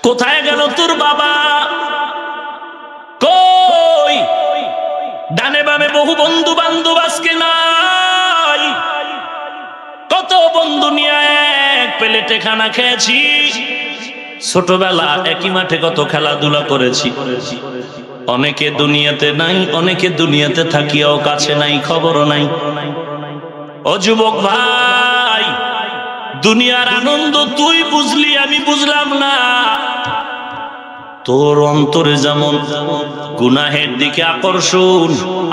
কোথায় গেল তোর বাবা? কই? ডানে বামে বহু বন্ধু বান্ধব আজকে নাই। কত বন্ধু নিয়ে এক প্লেটে খানা খেয়েছি, ছোটবেলা একই মাঠে কত খেলাধুলা করেছি। অনেকে দুনিয়াতে নাই, অনেকে দুনিয়াতে থাকিয়াও কাছে নাই, খবরও নাই। ও যুবক ভাই, দুনিয়ার আনন্দ তুই বুঝলি, আমি বুঝলাম না। তোর অন্তরে যেমন গুনাহের দিকে আকর্ষণ,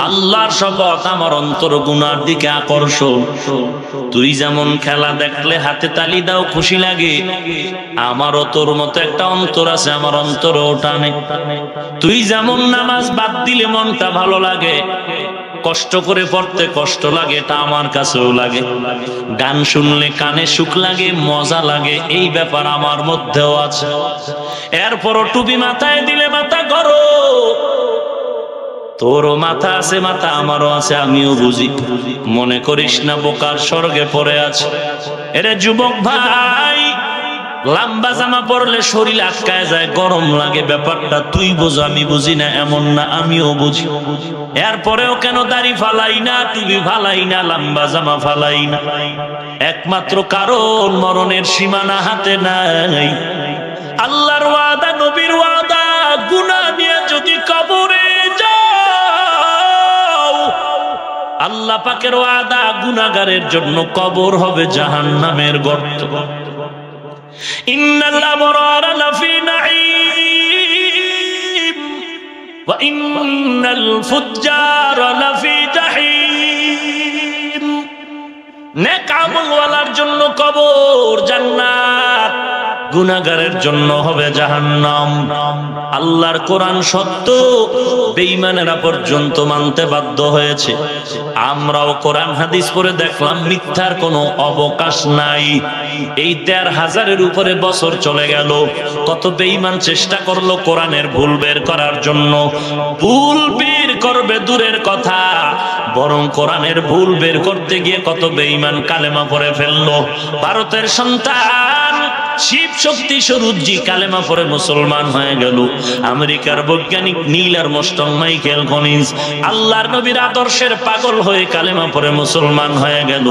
আল্লাহর শপথ আমার অন্তর গুনার দিকে আকর্ষণ। তুই যেমন খেলা দেখলে হাতে তালি দাও, খুশি লাগে, আমারও তোর মতো একটা অন্তর আছে, আমার অন্তরও টানে। তুই যেমন নামাজ বাদ দিলে মনটা ভালো লাগে, কষ্ট করে পড়তে কষ্ট লাগে, এটা আমার কাছেও লাগে। গান শুনলে কানে সুখ লাগে, মজা লাগে, এই ব্যাপার আমার মধ্যেও আছে। এরপরও টুপি মাথায় দিলে মাথা করো, তোরও মাথা আছে, মাথা আমারও আছে, আমিও বুঝি। মনে করিস না বোকার স্বর্গে পড়ে আছে। এরে যুবক ভাই, লম্বা জামা পরলে শরীর আটকায় যায়, গরম লাগে, ব্যাপারটা তুই বোঝ, আমি বুঝি না এমন না, আমিও বুঝি। এরপরেও কেন দাড়ি ফালাই না, টুপি ফালাই না, লম্বা জামা ফালাই না? একমাত্র কারণ মরণের সীমানা হাতে নাই। আল্লাহর ওয়াদা, নবীর ওয়াদা, গুনাহ নিয়ে যদি কবরে যাও, আল্লাহ পাকের ওয়াদা, গুনাহগারের জন্য কবর হবে জাহান্নামের গর্ত। ইন্নাল আবরারা লাফি নাঈম ওয়া ইন্নাল ফুজ্জারা লাফি জাহিম। নেক আমলওয়ালার জন্য কবর জান্নাত, গুনাহগারের জন্য হবে জাহান্নাম। আল্লাহর কোরআন সত্য, বেঈমানেরা পর্যন্ত মানতে বাধ্য হয়েছে। আমরাও কোরআন হাদিস পড়ে দেখলাম মিথ্যার কোনো অবকাশ নাই। এই ১৩,০০০-এর উপরে বছর চলে গেল, কত বেঈমান চেষ্টা করলো কোরআনের ভুল বের করার জন্য। ভুল বের করবে দূরের কথা, বরং কোরআনের ভুল বের করতে গিয়ে কত বেঈমান কালেমা পড়ে ফেললো। ভারতের সন্তান শিব শক্তি স্বরূপজি কালেমা পড়ে মুসলমান হয়ে গেল। আমেরিকার বৈজ্ঞানিক নীল আর্মস্ট্রং, মাইকেল কলিন্স আল্লাহর নবীর আদর্শের পাগল হয়ে কালেমা পড়ে মুসলমান হয়ে গেল।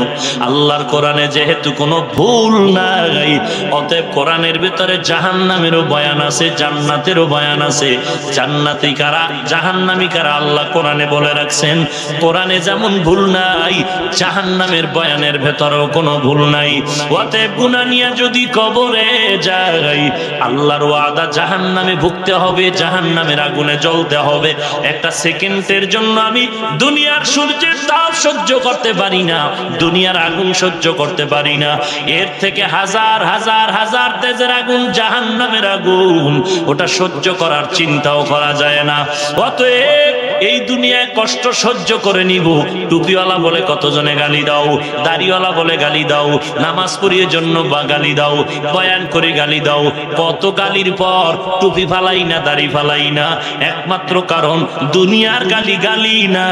আল্লাহর কোরআনে যেহেতু কোনো ভুল নাই, অতএব কোরআনের ভিতরে জাহান্নামেরও বয়ান আছে, জান্নাতেরও বয়ান আছে। জান্নাতি কারা, জাহান্নামী কারা, আল্লাহ কোরআনে বলে রাখছেন। কোরআনে যেমন ভুল নাই, জাহান্নামের বয়ানের ভেতরেও কোনো ভুল নাই। অতএব গুনাহ নিয়ে যদি কবরে যাই, আল্লাহর ওয়াদা জাহান্নামে ভুগতে হবে, জাহান্নামের আগুনে জ্বলতে হবে। একটা সেকেন্ডের জন্য আমি দুনিয়ার সূর্যের তাপ সহ্য করতে পারি না, দুনিয়ার আগুন সহ্য করতে পারি না। এর থেকে হাজার হাজার হাজার তেজের আগুন, জাহান্নামের আগুন, ওটা সহ্য করার চিন্তাও করা যায় না। অতএব এই দুনিয়ায় কষ্ট সহ্য করে নিব। টুপিওয়ালা বলে কতজনে গালি দাও, দাড়িওয়ালা বলে গালি দাও, নামাজ পড়িয়ে জন্য বা গালি দাও, বয়ান করে গালি দাও, কত গালির পর টুপি ফালাই না, দাড়ি ফালাই না। একমাত্র কারণ দুনিয়ার গালি গালি না,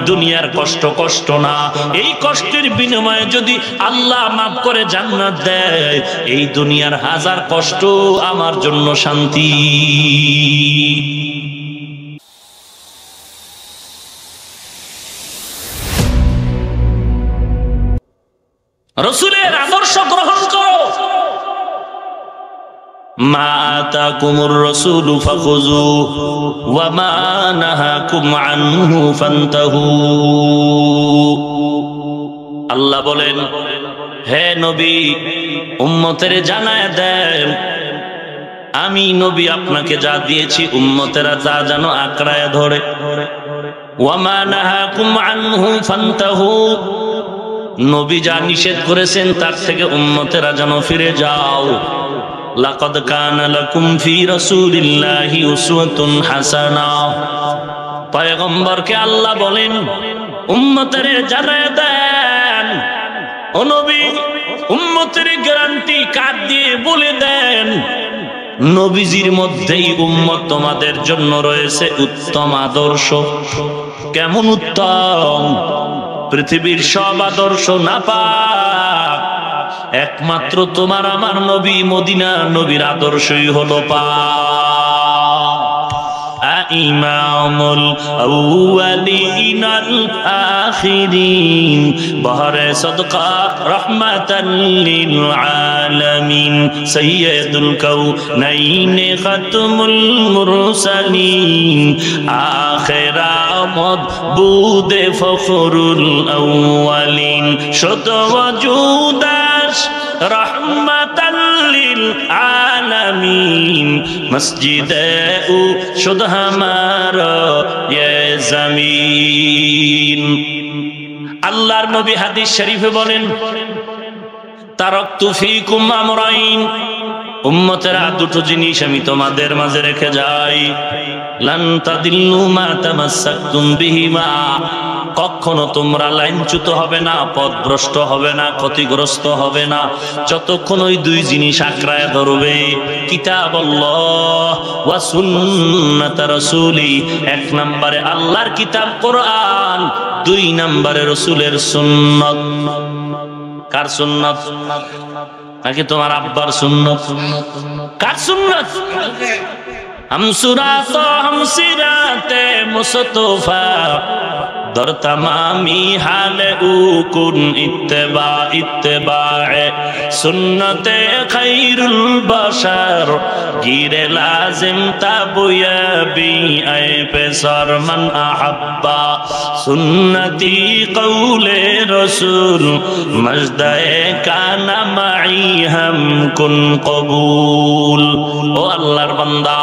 দুনিয়ার কষ্ট কষ্ট না। এই কষ্টের বিনিময়ে যদি আল্লাহ মাফ করে জান্নাত দেয়, এই দুনিয়ার হাজার কষ্ট আমার জন্য শান্তি। রাসূলের আদর্শ গ্রহণ করো। মা আতাকুমুর রাসূলু ফাখুযুহু ওয়া মা নাহাকুম আনহু ফান্তাহু। আল্লাহ বলেন, হে নবী, উম্মতের জানায় দেন, আমি নবী আপনাকে যা দিয়েছি উম্মতেরা তা যেন আঁকড়ায় ধরে। ওয়া মা নাহাকুম আনহু ফান্তাহু, নবী যা নিষেধ করেছেন তার থেকে উম্মতেরা যেন ফিরে যাও। লাকাদ কানা লাকুম ফি রাসূলিল্লাহি উসওয়াতুন হাসানাহ। পয়গম্বরকে আল্লাহ বলেন, উম্মতের জানায় দেন, ও নবী, উম্মতের গ্যারান্টি কার্ড দিয়ে বলে দেন, নবীজির মধ্যেই উম্মত তোমাদের জন্য রয়েছে উত্তম আদর্শ। কেমন উত্তম? পৃথিবীর সব আদর্শ নাপাক, একমাত্র তোমার আমার নবী মদিনা নবীর আদর্শই হলো পা। ইমামুল আউয়ালিনাল আখিরিন বহরে সদকা রহমাতাল লিল আলামিন সাইয়্যিদুল কাউনাইন খাতমুল মুরসালিন আখিরা মাবুদে ফখরুল আউয়ালিন শত ওয়াজুদাস রহমাতাল লিল আলামিন মসজিদে ও শুধু হামারা ইয়ে জমিন। আল্লাহর নবী হাদিস শরীফে বলেন, তারাকতু ফীকুম আমরাইন, উম্মতেরা দুটো জিনিস আমি তোমাদের মাঝে রেখে যাই, লান তাদিল্লু মা তামাসসাকতুম বিহিমা, কখনো তোমরা লাইনচ্যুত হবে না, পথভ্রষ্ট হবে না, ক্ষতিগ্রস্ত হবে না যতক্ষণ ওই দুই জিনিস আঁকড়ায় ধরবে, কিতাবুল্লাহ ওয়া সুন্নাত রাসূলি, এক নম্বরে আল্লাহর কিতাব কোরআন, দুই নম্বরে রাসূলের সুন্নাত। কার সুন্নাত? নাকি তোমার আব্বার সুন্নাত? কার সুন্নাত? হামসুরাত হামসিরাতে মুস্তাফা দর তমামি হালে উকুন ইত্তেবা ইত্তেবায়ে সুন্নতে খায়রুল বাশার গিরে লাজিম তাবুয়া বি আয়ে পেসার মান আহাব্বা সুন্নতি কওলে রাসূল মজদায়ে কানা মাই হাম কুন কবুল। ও আল্লাহর বান্দা,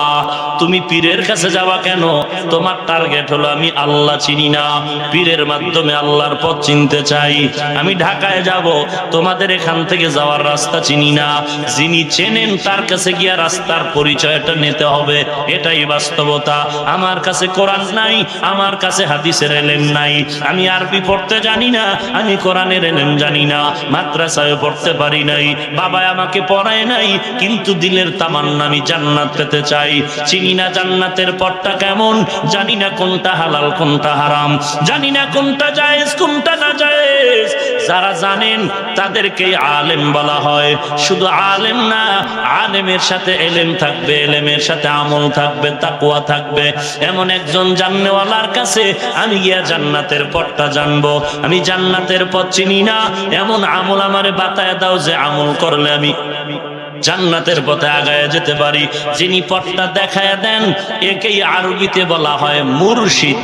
তুমি পীরের কাছে যাওয়া কেন? তোমার টার্গেট হলো আমি আল্লাহ চিনি না, পীরের মাধ্যমে আল্লাহর পথ চিনতে চাই। আমি ঢাকায় যাব, তোমাদের এখান থেকে যাওয়ার রাস্তা চিনি না, যিনি চেনেন তার কাছে গিয়া রাস্তার পরিচয়টা নিতে হবে, এটাই বাস্তবতা। আমার কাছে কোরআন নাই, আমার কাছে হাদিসের ইলম নাই, আমি আরবি পড়তে জানি না, আমি কোরআনের ইলম জানি না, মাদ্রাসায় পড়তে পারি নাই, বাবা আমাকে পড়ায় নাই, কিন্তু দিলের তামান্না আমি জান্নাত পেতে চাই। চিনি না জান্নাতের পথটা কেমন, জানি না কোনটা হালাল কোনটা হারাম, জানি না কোনটা জায়েজ কোনটা না জায়েজ। যারা জানেন তাদেরকে আলেম বলা হয়। শুধু আলেম না, আলেমের সাথে ইলম থাকবে, ইলমের সাথে আমল থাকবে, তাকওয়া থাকবে। এমন একজন জাননেওয়ালার কাছে আমি গিয়া জান্নাতের পথটা জানবো। আমি জান্নাতের পথ চিনি না, এমন আমল আমারে বাতায় দাও যে আমল করলে আমি জান্নাতের পথে আগায় যেতে পারি। যিনি পথটা দেখায় দেন একেই আরবিতে বলা হয় মুরশিদ।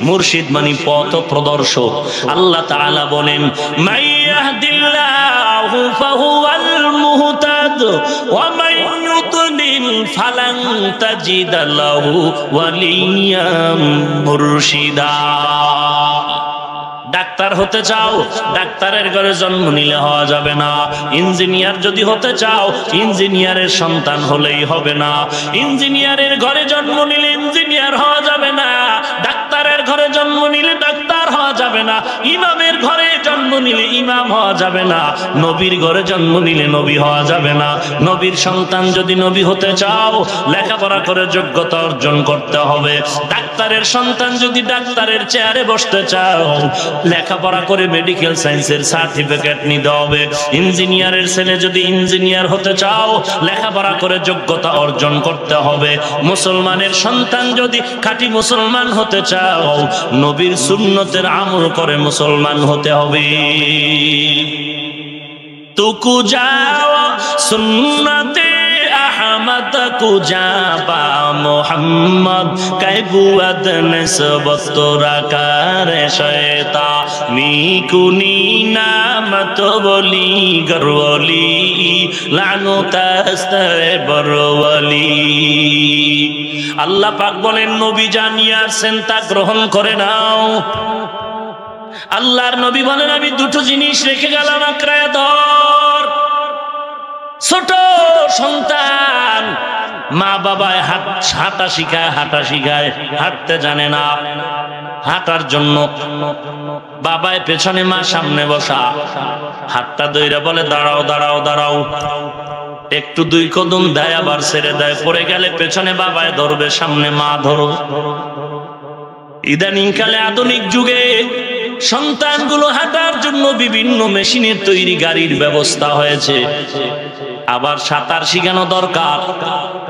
মুরশিদ মানে পথ প্রদর্শক। আল্লাহ তাআলা বলেন, মাইয়াহদিল্লাহু ফাহুয়াল মুহতাদ ওয়া মান ইউদ্লিল ফালান তাজিদা লাহু ওয়ালিয়াম মুরশিদা। ডাক্তার হতে চাও, ডাক্তারের ঘরে জন্ম নিলে হওয়া যাবে না। ইঞ্জিনিয়ার যদি হতে চাও, ইঞ্জিনিয়ারের সন্তান হলেই হবে না। ইঞ্জিনিয়ারের ঘরে জন্ম নিলে ইঞ্জিনিয়ার হওয়া যাবে না। ডাক্তারের ঘরে জন্ম নিলে ডাক্তার হওয়া যাবে না। ইমামের ঘরে জন্ম নিলে ইমাম হওয়া যাবে না। নবীর ঘরে জন্ম নিলে নবী হওয়া যাবে না। নবীর সন্তান যদি নবী হতে চাও, লেখাপড়া করে যোগ্যতা অর্জন করতে হবে। ডাক্তারের সন্তান যদি ডাক্তারের চেয়ারে বসতে চাও, লেখাপড়া করে মেডিকেল সায়েন্সের সার্টিফিকেট নিতে হবে। ইঞ্জিনিয়ারের ছেলে যদি ইঞ্জিনিয়ার হতে চাও, লেখাপড়া করে যোগ্যতা অর্জন করতে হবে। মুসলমানের সন্তান যদি খাঁটি মুসলমান হতে চাও, নবীর সুন্নতের আমল করে মুসলমান হতে হবে। তুকু যাও সুন্নতে আহমদ কুজাবা মোহাম্মদ কাইবুয়াদ নিসবত রাকারে শয়তা মিকুনি নামত বলি গরওয়ালি লানু তাস্তায়ে বরওয়ালি। আল্লাহ পাক বলেন, নবী জানিয়ে আসেন তা গ্রহণ করে নাও। আল্লাহর নবী বলেন, আমি দুটো জিনিস রেখে গেলাম, আঁকড়ায় ধর। ছোট সন্তান মা বাবায় হাঁটা শিখায়, হাঁটা শিখায়, হাঁটতে জানে না। হাঁটার জন্য বাবায় পেছনে, মা সামনে বসা। হাতটা ধইরা বলে, দাঁড়াও দাঁড়াও দাঁড়াও। একটু দুই কদম দেয়, আবার ছেড়ে দেয়। পড়ে গেলে পেছনে বাবায় ধরবে, সামনে মা ধরো। ইদানিং কালে আধুনিক যুগে সন্তানগুলো হাঁটার জন্য বিভিন্ন মেশিনের তৈরি গাড়ির ব্যবস্থা হয়েছে। আবার সাঁতার শিখানো দরকার,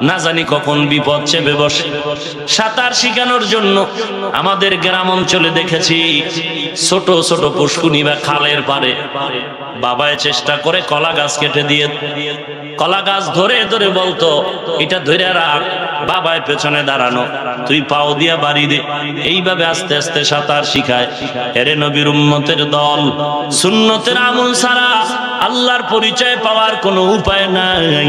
না জানি কখন বিপদ চেপে বসে। সাঁতার শিখানোর জন্য আমাদের গ্রাম অঞ্চলে দেখেছি ছোট ছোট পুষ্কুনি বা খালের পারে বাবায় চেষ্টা করে কলা গাছ কেটে দিয়ে, কলা গাছ ধরে ধরে বলতো এটা ধরে রাখ, বাবায় পেছনে দাঁড়ানো, তুই পাও দিয়া বাড়ি দে। এইভাবে আস্তে আস্তে সাঁতার শিখায়। এরে নবীর উম্মতের দল, সুন্নতের আমল ছাড়া আল্লাহর পরিচয় পাওয়ার কোনো উপায় নাই।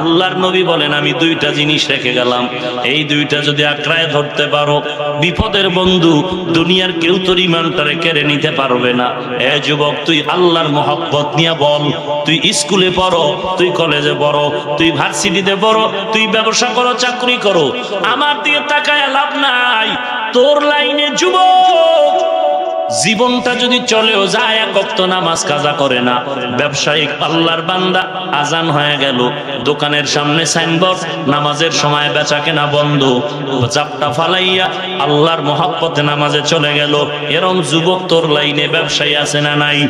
আল্লাহর নবী বলেন আমি দুইটা জিনিস রেখে গেলাম, এই দুইটা যদি আঁকড়ায় ধরতে পারো, বিপদের বন্ধু দুনিয়ার কেউ তোর ইমানটারে কেড়ে নিতে পারবে না। এ যুবক, তুই আল্লাহর মহব্বত নিয়ে বল, তুই স্কুলে পড়ো, তুই কলেজে পড়ো, তুই ভার্সিটিতে পড়ো, তুই ব্যবসা করো, চাকরি করো, আমার দিকে তাকায় লাভ নাই। তোর লাইনে যুবক জীবনটা যদি চলেও যায়, এক ওয়াক্ত নামাজ কাজা করে না, ব্যবসায়িক আল্লাহর বান্দা, আজান হয়ে গেল, দোকানের সামনে সাইনবোর্ড, নামাজের সময় বেচা কেনা বন্ধ, চাপটা ফালাইয়া আল্লাহর মহব্বতে নামাজে চলে গেল, এরম যুবক তোর লাইনে ব্যবসায়ী আছে না নাই?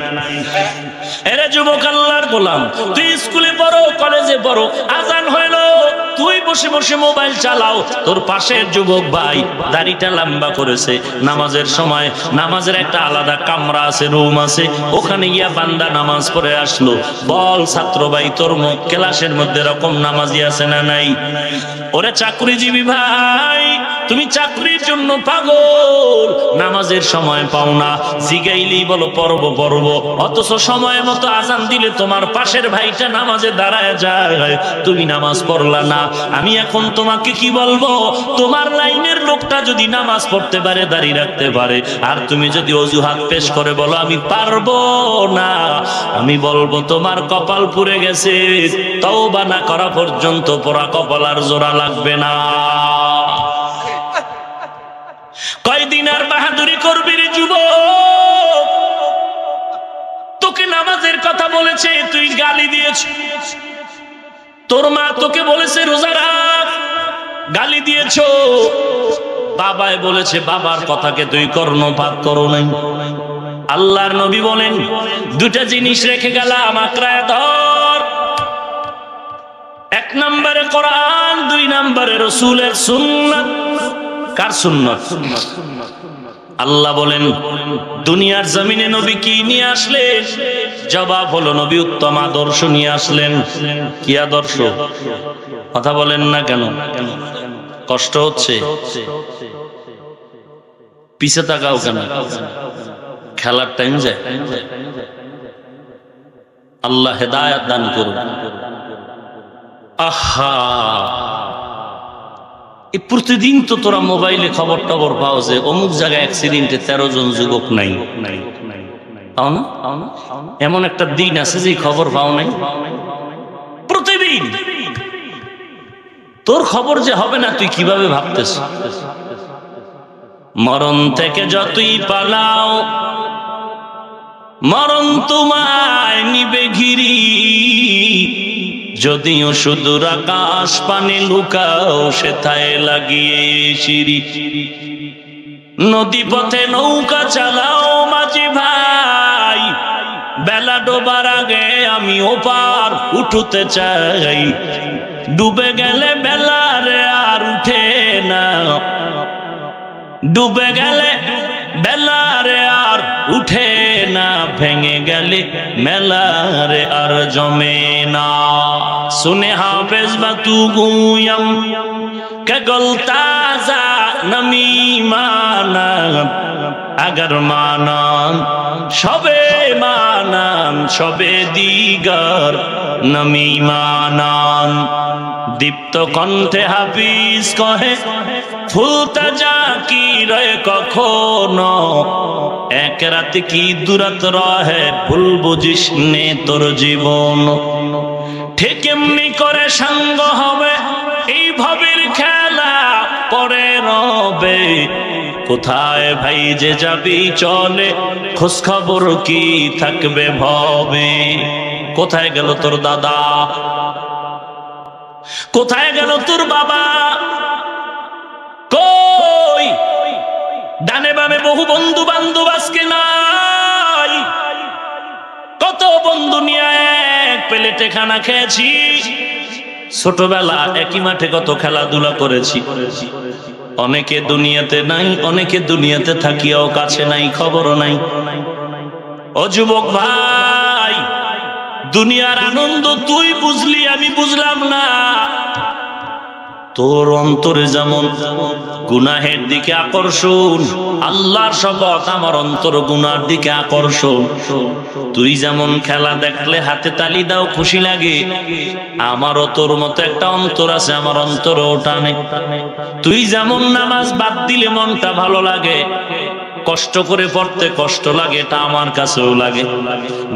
এরে যুবক, আল্লাহর গোলাম, তুই স্কুলে পড়ো, কলেজে পড়ো, আজান হইল, তুই বসে বসে মোবাইল চালাও, তোর পাশের যুবক ভাই দাড়িটা লম্বা করেছে, নামাজের সময় নামাজের একটা আলাদা কামরা আছে, রুম আছে, ওখানে গিয়া বান্দা নামাজ পড়ে আসলো। বল ছাত্র ভাই, তোর মুখ ক্লাসের মধ্যে এরকম নামাজি আছে না নাই? ওরে চাকরিজীবী ভাই, তুমি চাকরির জন্য পাগল, নামাজের সময় পাও না, জিগাইলেই বলো পড়ব পড়ব, অথচ সময় মতো আজান দিলে তোমার পাশের ভাইটা নামাজে দাঁড়ায় যায়, তুমি নামাজ পড়লা না। আমি এখন তোমাকে কি বলবো, তোমার লাইনের লোকটা যদি নামাজ পড়তে পারে, দাঁড়িয়ে রাখতে পারে, আর তুমি যদি অজুহাত পেশ করে বলো আমি পারবো না, আমি বলবো তোমার কপাল পুড়ে গেছে, তওবা না করা পর্যন্ত পোড়া কপাল আর জোড়া লাগবে না। কয়দিন আর বাহাদুরি করবি রে যুবক? তোকে নামাজের কথা বলেছে, তুই গালি দিয়েছিস। তোর মা তোকে বলেছে রোজা রাখ, গালি দিয়েছো। বাবায় বলেছে, বাবার কথাকে তুই কর্ণপাত করো নাই। আল্লাহর নবী বলেন দুটা জিনিস রেখে গেলাম, আঁকড়ায় ধর। এক নম্বরে কোরআন, দুই নম্বরে রাসূলের সুন্নাত। কার সুন্নাত? আল্লাহ বলেন দুনিয়ার জমিনে নবী কি নিয়ে আসলেন? জবাব হলো নবী উত্তম আদর্শ নিয়ে আসলেন। কি আদর্শ? কথা বলেন না কেন? কষ্ট হচ্ছে? পিছে তাকাও কেন? খেলার টাইম যায়। আল্লাহ হেদায়েত দান করুন। আহা, এই প্রতিদিন তো তোরা মোবাইলে খবর টবর পাও যে অমুক জায়গায় অ্যাক্সিডেন্টে 13 জন যুবক নাই, পাও না? এমন একটা দিন আছে যে খবর পাও নাই? প্রতিদিন তোর খবর যে হবে না, তুই কিভাবে ভাবতেছ? মরণ থেকে যতই পালাও, মরণ তোমায় নিবে ঘিরি, যদিও সুদূর আকাশ পানে লুকাও, সেথায় লাগিয়ে সিঁড়ি। নদী পথে নৌকা চালাও মাঝি ভাই, বেলা ডোবার আগে আমি ওপার উঠতে চাই। ডুবে গেলে বেলারে আর উঠে না, ডুবে গেলে বেলারে আর উঠে না, ভেঙে গেলে মেলারে আর জমে না। सुने हाफिज बतू गुयम के गुलताजा नमी मानन अगर मानन शबे दीगर नमी मानन दीप्त कण्ठे हाफिज कहे ফুলতা যা কি রয়ে কখনো এক রাত কি দুরাত রহে ভুল বুঝিস নে তোর জীবন ঠিক এমনি করে সঙ্গ হবে এই ভবের খেলা পরে রবে কোথায় ভাই যে যাবি চলে খোঁজ খবর কি থাকবে ভবে কোথায় গেল তোর দাদা কোথায় গেল তোর বাবা কই ডানে বামে বহু বন্ধু বান্ধব আজকে নাই। কত বন্ধু নিয়ে এক প্লেটে খানা খেয়েছি, ছোটবেলা একই মাঠে কত খেলাধুলা করেছি। অনেকে দুনিয়াতে নাই, অনেকে দুনিয়াতে থাকিয়াও কাছে নাই, খবরও নাই। ও যুবক ভাই, দুনিয়ার আনন্দ তুই বুঝলি, আমি বুঝলাম না। তোর অন্তরে যেমন গুনাহের দিকে আকর্ষণ, আল্লাহর শপথ আমার অন্তর গুনার দিকে আকর্ষণ। তুই যেমন খেলা দেখলে হাতে তালি দাও, খুশি লাগে, আমারও তোর মতো একটা অন্তর আছে, আমার অন্তরও টানে। তুই যেমন নামাজ বাদ দিলে মনটা ভালো লাগে, কষ্ট করে পড়তে কষ্ট লাগে, এটা আমার কাছেও লাগে।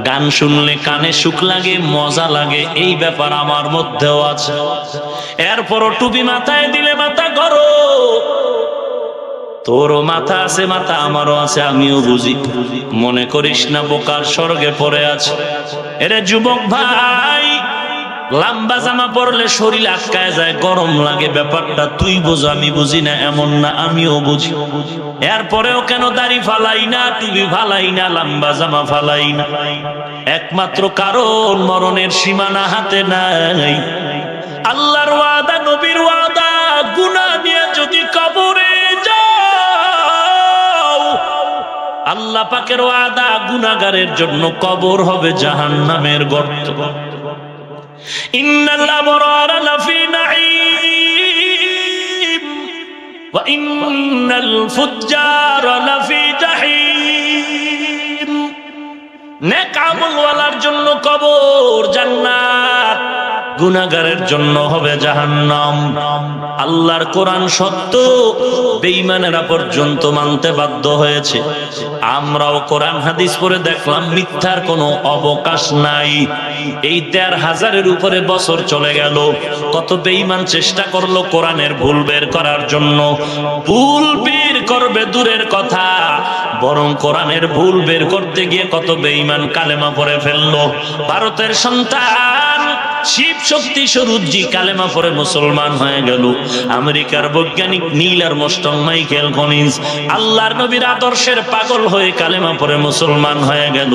গান শুনলে কানে সুখ লাগে, মজা লাগে, এই ব্যাপার আমার মধ্যেও আছে। এরপরও টুপি মাথায় দিলে মাথা করো, তোরও মাথা আছে, মাথা আমারও আছে, আমিও বুঝি। মনে করিস না বোকার স্বর্গে পড়ে আছে। এরে যুবক ভাই, লম্বা জামা পরলে শরীর আটকায় যায়, গরম লাগে, ব্যাপারটা তুই বোঝো, আমি বুঝি না এমন না, আমিও বুঝি। এরপরেও কেন দাড়ি ফালাই না, টুপি ফালাই না, লম্বা জামা ফালাই না? একমাত্র কারণ মরণের সীমানা হাতে নাই। আল্লাহর ওয়াদা, নবীর ওয়াদা, গুনাহ নিয়ে যদি কবরে যাও, আল্লাহ পাকের ওয়াদা, গুনাহগারের জন্য কবর হবে জাহান্নামের গর্ত। ইন্নাল আবরারা লাফি নাঈম ওয়া ইন্নাল ফুজ্জারা লাফি জাহিম। নেক আমলওয়ালার জন্য কবর জান্নাত, গুনাহগারের জন্য হবে জাহান্নাম। আল্লাহর কোরআন সত্য, বেঈমানেরা পর্যন্ত মানতে বাধ্য হয়েছে। আমরাও কোরআন হাদিস পড়ে দেখলাম মিথ্যার কোনো অবকাশ নাই। এই ১৩,০০০-এর উপরে বছর চলে গেল, কত বেঈমান চেষ্টা করলো কোরআনের ভুল বের করার জন্য। ভুল বের করবে দূরের কথা, বরং কোরআনের ভুল বের করতে গিয়ে কত বেঈমান কালেমা পড়ে ফেললো। ভারতের সন্তান শিব শক্তি স্বরূপজি কালেমা পড়ে মুসলমান হয়ে গেল। আমেরিকার বৈজ্ঞানিক নীল আর্মস্ট্রং, মাইকেল কলিন্স আল্লাহর নবীর আদর্শের পাগল হয়ে কালেমা পড়ে মুসলমান হয়ে গেল।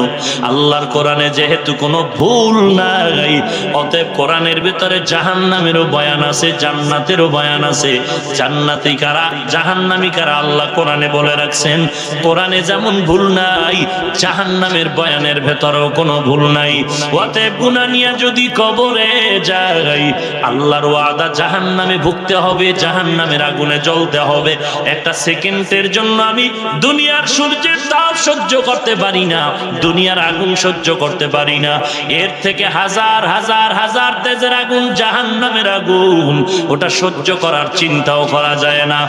আল্লাহর কোরআনে যেহেতু কোনো ভুল নাই, অতএব কোরআনের ভিতরে জাহান্নামেরও বয়ান আছে, জান্নাতেরও বয়ান আছে। জান্নাতি কারা, জাহান্নামী কারা, আল্লাহ কোরআনে বলে রাখছেন। কোরআনে যেমন ভুল নাই, জাহান্নামের বয়ানের ভেতরেও কোনো ভুল নাই। অতএব গুনাহ নিয়ে যদি কবরে যাই, আল্লাহর ওয়াদা জাহান্নামে ভুগতে হবে, জাহান্নামের আগুনে জ্বলতে হবে। একটা সেকেন্ডের জন্য আমি দুনিয়ার সূর্যের তাপ সহ্য করতে পারি না, দুনিয়ার আগুন সহ্য করতে পারি না। এর থেকে হাজার হাজার হাজার তেজের আগুন, জাহান্নামের আগুন, ওটা সহ্য করার চিন্তাও করা যায় না।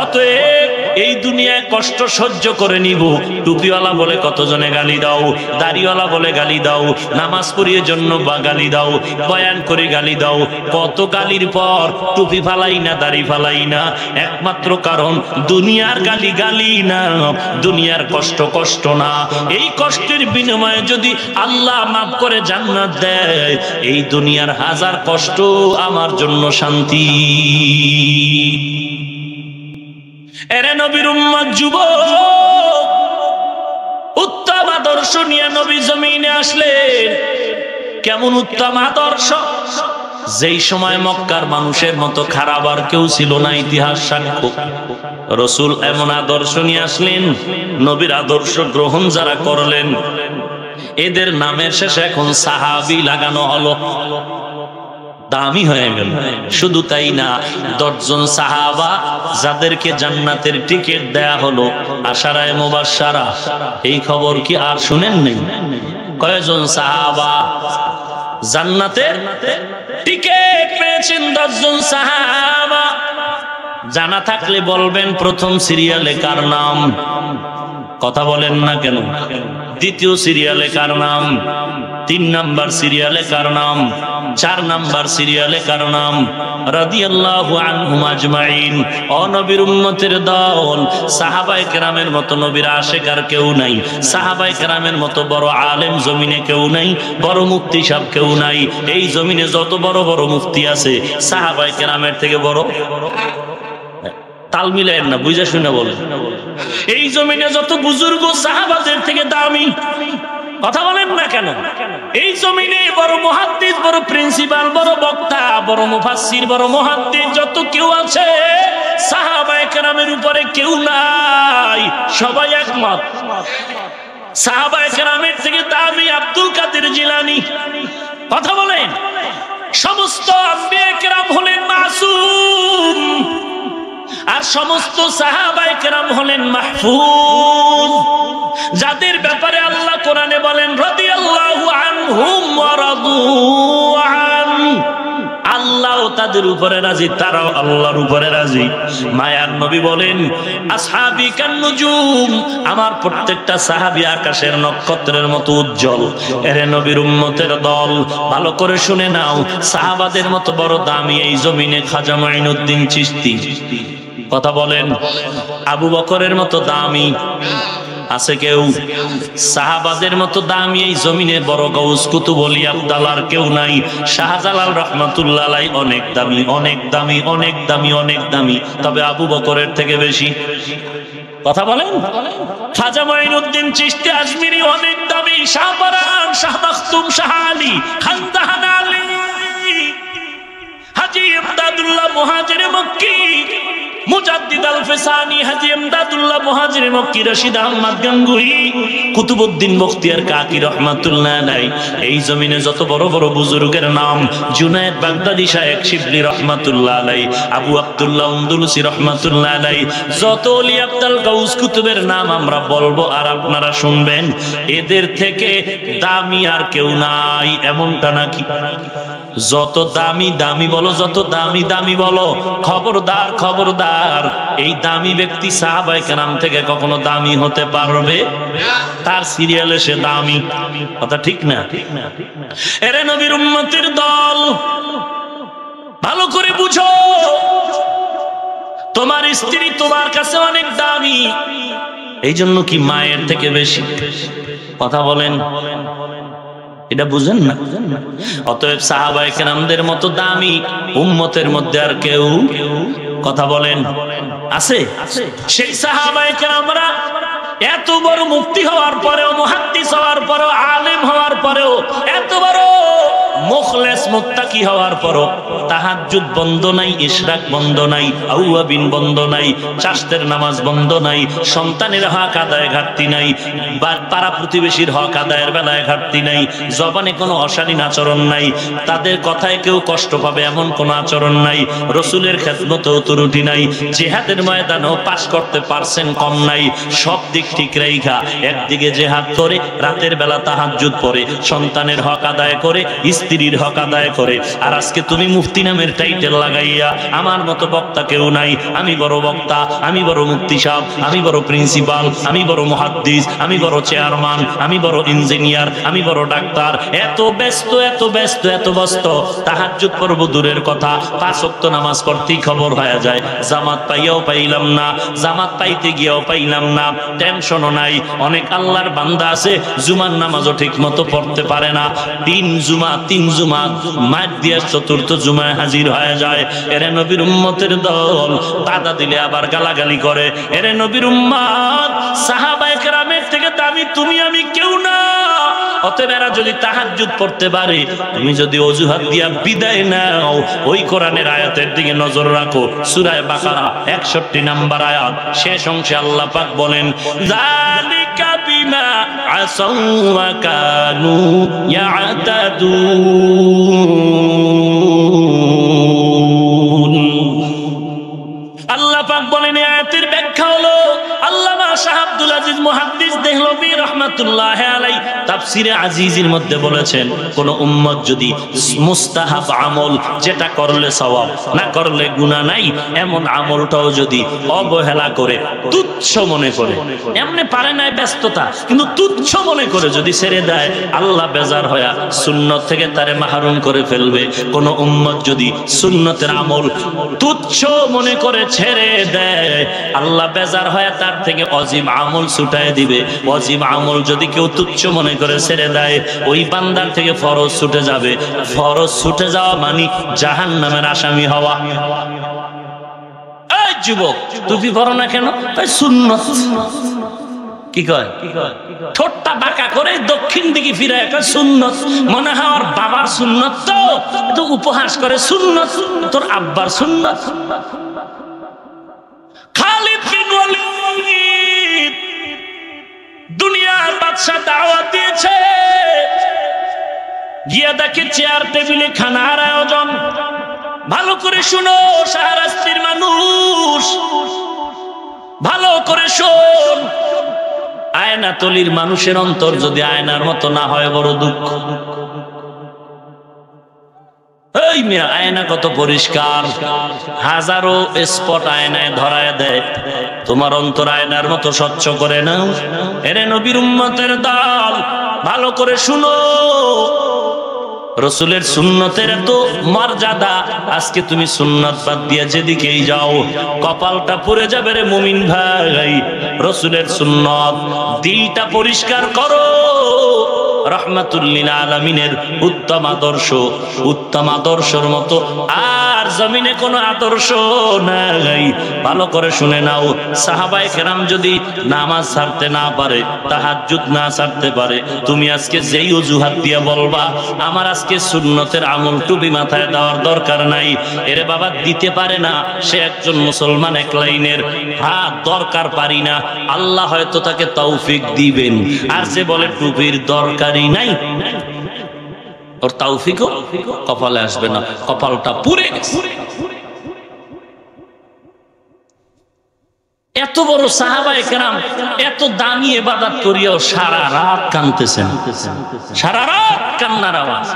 অতএব এই দুনিয়ায় কষ্ট সহ্য করে নিব। টুপিওয়ালা বলে কতজনে গালি দাও, দাড়িওয়ালা বলে গালি দাও, নামাজ পড়িয়ে জন্য বা গালি দাও, বয়ান করে গালি দাও, কত গালির পর টুপি ফালাই না, দাড়ি ফালাই না। একমাত্র কারণ দুনিয়ার গালি গালি না, দুনিয়ার কষ্ট কষ্ট না। এই কষ্টের বিনিময়ে যদি আল্লাহ মাফ করে জান্নাত দেয়, এই দুনিয়ার হাজার কষ্ট আমার জন্য শান্তি। এরে নবীর উম্মত যুবক, উত্তম আদর্শ নিয়ে নবী জমিনে আসলেন। কেমন উত্তম আদর্শ! যেই সময় মক্কার মানুষের মতো খারাপ আর কেউ ছিল না, ইতিহাস সাক্ষ্য। রাসূল এমন আদর্শ নিয়ে আসলেন, নবীর আদর্শ গ্রহণ যারা করলেন, এদের নামের শেষে এখন সাহাবী লাগানো হলো, দামি হয়ে গেল। শুধু তাই না, ১০ জন সাহাবা যাদেরকে জান্নাতের টিকিট দেয়া হলো, আশারায়ে মুবাশশারা, এই খবর কি আর শুনেন নাই? কয়জন সাহাবা জান্নাতের টিকিট পেয়েছেন? ১০ জন সাহাবা। জানা থাকলে বলবেন প্রথম সিরিয়ালে কার নাম? কথা বলেন না কেন? দ্বিতীয় সিরিয়ালে কার নাম? ৩ নাম্বার সিরিয়ালে কার নাম? ৪ নাম্বার সিরিয়ালে কার নাম? রাদিয়াল্লাহু আনহুম আজমাইন। ও নবীর উম্মতের দল, সাহাবায়ে কেরামের মতো নবীর আশিক আর কেউ নাই। সাহাবায়ে কেরামের মতো বড় আলেম জমিনে কেউ নাই, বড় মুফতি সাহেব কেউ নাই। এই জমিনে যত বড় বড় মুফতি আছে, সাহাবায়ে কেরামের থেকে বড় তাল মিলেন না, বুঝা শুনে বলেন। এই জমিনে যত বুজুর্গ সাহাবাদের থেকে দামি, কথা বলেন না কেন? এই জমিনে বড় মুহাদ্দিস, বড় প্রিন্সিপাল, বড় বক্তা, বড় মুফাসসির, বড় মুহাদ্দিস যত কেউ আছে, সাহাবায়ে কেরামের উপরে কেউ নাই, সবাই একমত। সাহাবায়ে কেরামের থেকে দামি আব্দুল কাদের জিলানী, কথা বলেন। সমস্ত আম্বিয়া কেরাম হলেন মাসুম, আর সমস্ত সাহাবায়ে কেরাম হলেন মাহফুজ, যাদের ব্যাপারে আল্লাহ কোরআনে বলেন রাদিয়াল্লাহু আনহুম ওয়া রাদু আন। আল্লাহ তাদের উপরে রাজি, তারাও আল্লাহর উপরে রাজি। মায়ার নবী বলেন আসহাবি কান নুজুম, আমার প্রত্যেকটা সাহাবী আকাশের নক্ষত্রের মতো উজ্জ্বল। এরে নবীর উম্মতের দল, ভালো করে শুনে নাও, সাহাবাদের মতো বড় দামি এই জমিনে খাজা মাইনুদ্দিন চিশতি, কথা বলেন। আবু বকরের মতো দামি আছে কেউ? সাহাবাদের মতো দামি এই জমিনে বড় গাউস কুতুব ওলি আব্দালার কেউ নাই। শাহজালাল রাহমাতুল্লাহ আলাইহি অনেক দামি, অনেক দামি, অনেক দামি, অনেক দামি, তবে আবু বকরের থেকে বেশি, কথা বলেন। খাজা মাইনুদ্দিন চিশতি আজমিরি অনেক দামি, শাহপরান, শাহ মাখতুম, শাহ আলী, খানদাহান আলী, হাজী ইমদাদুল্লাহ মুহাজির মক্কি, মুজাদ্দিদ আল ফিসানি, হাজী ইমদাদুল্লাহ মুহাজির মক্কি, রশিদ আহমদ গাঙ্গুহি, কুতুবউদ্দিন বখতিয়ার কাকি রহমাতুল্লাহ আলাইহি। এই জমিনে যত বড় বড় বুজুর্গের নাম, জুনায়েদ বাগদাদি শায়েখ শিবলি রহমাতুল্লাহ আলাইহি, আবু আব্দুল্লাহ আন্দলুসি রহমাতুল্লাহ আলাইহি, যত ওলি আব্দাল গাউস কুতুবের নাম আমরা বলবো আর আপনারা শুনবেন, এদের থেকে দামি আর কেউ নাই, এমনটা নাকি? যত দামি দামি বলো, যত দামি দামি বলো, খবরদার খবরদার, এই দামি ব্যক্তি সাহাবায়ে কেরাম থেকে কখনো দামি হতে পারবে? তার সিরিয়ালে সে দামি, কথা ঠিক না? এরে নবীর উম্মতের দল, ভালো করে বুঝো, তোমার স্ত্রী তোমার কাছে অনেক দামি, এই জন্য কি মায়ের থেকে বেশি? কথা বলেন, এটা বুঝেন না? অতএব সাহাবায়ে কেরামদের মতো দামি উম্মতের মধ্যে আর কেউ, কথা বলেন, আছে? সেই সাহাবায়ে কেরামরা এত বড় মুফতি হওয়ার পরেও, মুহাদ্দিস হওয়ার পরেও, আলেম হওয়ার পরেও, এত বড় মুখলেস মুত্তাকি হওয়ার পরও তাহাজ্জুদ বন্ধ নাই, ইশরাক বন্ধ নাই, আউয়াবিন বন্ধ নাই, চাষতের নামাজ বন্ধ নাই, সন্তানের হক আদায় ঘাটতি নাই, পাড়া প্রতিবেশীর হক আদায়ের বেলায় ঘাটতি নাই, জবানে কোনো অশালীন আচরণ নাই, তাদের কথায় কেউ কষ্ট পাবে এমন কোনো আচরণ নাই, রসুলের খেদমতেও ত্রুটি নাই, জিহাদের ময়দানেও পাশ করতে পারছেন কম নাই, সব দিক ঠিক রাইখা একদিকে জিহাদ করে, রাতের বেলা তাহাজ্জুদ পড়ে, সন্তানের হক আদায় করে, স্ত্রীর হক আদায় করে। আর আজকে তুমি মুফতি নামের টাইটেল লাগাইয়া, আমার মতো বক্তা কেউ নাই, আমি বড় বক্তা, আমি বড় মুফতি সাহেব, আমি বড় প্রিন্সিপাল, আমি বড় মুহাদ্দিস, আমি বড় চেয়ারম্যান, আমি বড় ইঞ্জিনিয়ার, আমি বড় ডাক্তার, এত ব্যস্ত, এত ব্যস্ত, এত ব্যস্ত, তাহাজ্জুদ পড়ব দূরের কথা, 5 ওয়াক্ত নামাজ পড়তেই খবর হয়ে যায়, জামাত পাইয়াও পাইলাম না, জামাত পাইতে গিয়েও পাইলাম না, টেনশনও নাই। অনেক আল্লাহর বান্দা আছে জুমার নামাজও ঠিক মতো পড়তে পারে না, 3 জুমা মাঠ দিয়ে 4র্থ জুমায় হাজির হয়ে যায়। এরে নবীর উম্মতের দল, বাধা দিলে আবার গালাগালি করে। এরে নবীর উম্মত, সাহাবায়ে কেরামের থেকে দামি তুমি আমি কেউ না। অতএব এরা যদি তাহাজ্জুদ পড়তে পারে, তুমি যদি অজুহাত দিয়া বিদায় নাও, ওই কোরআনের আয়াতের দিকে নজর রাখো, সূরা বাকারা 61 নম্বর আয়াত, শেষ অংশে আল্লাহ পাক বলেন যালিকা বিমা আসাউ ওয়া কানু ইয়াতাদুন। আল্লাহ পাক বলেন এই আয়াতের ব্যাখ্যা হলো, আল্লামা শাহ আব্দুল আজিজ মুহাদ্দিস দেহলভী রাহমাতুল্লাহ আলাইহি তাফসীরে আজিজের মধ্যে বলেছেন, কোন উম্মত যদি মুস্তাহাব আমল, যেটা করলে সওয়াব, না করলে গুনাহ নাই, এমন আমলটাও যদি অবহেলা করে, তুচ্ছ মনে করে, এমনি পারে না, ব্যস্ততা, কিন্তু তুচ্ছ মনে করে যদি ছেড়ে দেয়, আল্লাহ বেজার হয়া সুন্নত থেকে তারে মাহরুম করে ফেলবে। কোন উম্মত যদি সুন্নতের আমল তুচ্ছ মনে করে ছেড়ে দেয়, আল্লাহ বেজার হয়ে তার থেকে অজিম আমল ছুটায় দিবে। অজিম আমল যদি কেউ তুচ্ছ মনে করে ছেড়ে দেয়, ওই বান্দার থেকে ফরজ ছুটে যাবে। ফরজ ছুটে যাওয়া মানে জাহান্নামের আসামি হওয়া। এই যুবক টুপি পরো না কেন? সুন্নত। কি কয়? ঠোঁটটা বাঁকা করে দক্ষিণ দিকে ফিরে কয় সুন্নত। মনে হয় ওর বাবার সুন্নত, তো উপহাস করে সুন্নত, তোর আব্বার সুন্নত। খালিদ বিন ওয়ালিদ দুনিয়ার বাদশা দাওয়াত দিয়েছে, গিয়া দেখে চেয়ার টেবিলে খানার আয়োজন। ভালো করে শুনো শাহরাস্তির মানুষ, ভালো করে শোন। আয়নাতলির মানুষের অন্তর যদি আয়নার মতো না হয় বড় দুঃখ। এই মিয়া আয়না কত পরিষ্কার, হাজারো স্পট আয়নায় ধরায় দেয়, তোমার অন্তর আয়নার মতো স্বচ্ছ করে নাও। এরে নবীর উম্মতের দল, ভালো করে শুনো, রসুলের সুন্নতের এত মর্যাদা, আজকে তুমি সুন্নত বাদ দিয়ে যেদিকেই যাও কপালটা পুড়ে যাবে রে মুমিন ভাই। রসুলের সুন্নত, দিলটা পরিষ্কার করো। রহমাতুল লিল আলামিনের উত্তম আদর্শ, উত্তম আদর্শের মতো আর জমিনে কোনো আদর্শ নাই। ভালো করে শুনে নাও, সাহাবায়ে কেরাম যদি নামাজ ছাড়তে না পারে, তাহাজ্জুদ না ছাড়তে পারে, তুমি আজকে যেই অজুহাত দিয়ে বলবা আমার আজকে সুন্নতের আমল টুপি মাথায় দেওয়ার দরকার নাই, এরে বাবা দিতে পারে না, সে একজন মুসলমান এক লাইনের। হ্যাঁ দরকার পারি না, আল্লাহ হয়তো তাকে তৌফিক দিবেন। আর যে বলে টুপির দরকারই নাই, ওর তৌফিকও কপালে আসবে না, কপালটা পুড়ে গেছে। এত বড় সাহাবায়ে কেরাম এত দামি ইবাদত করিয়াও সারা রাত কাঁদতেছেন, সারা রাত কান্নার আওয়াজ।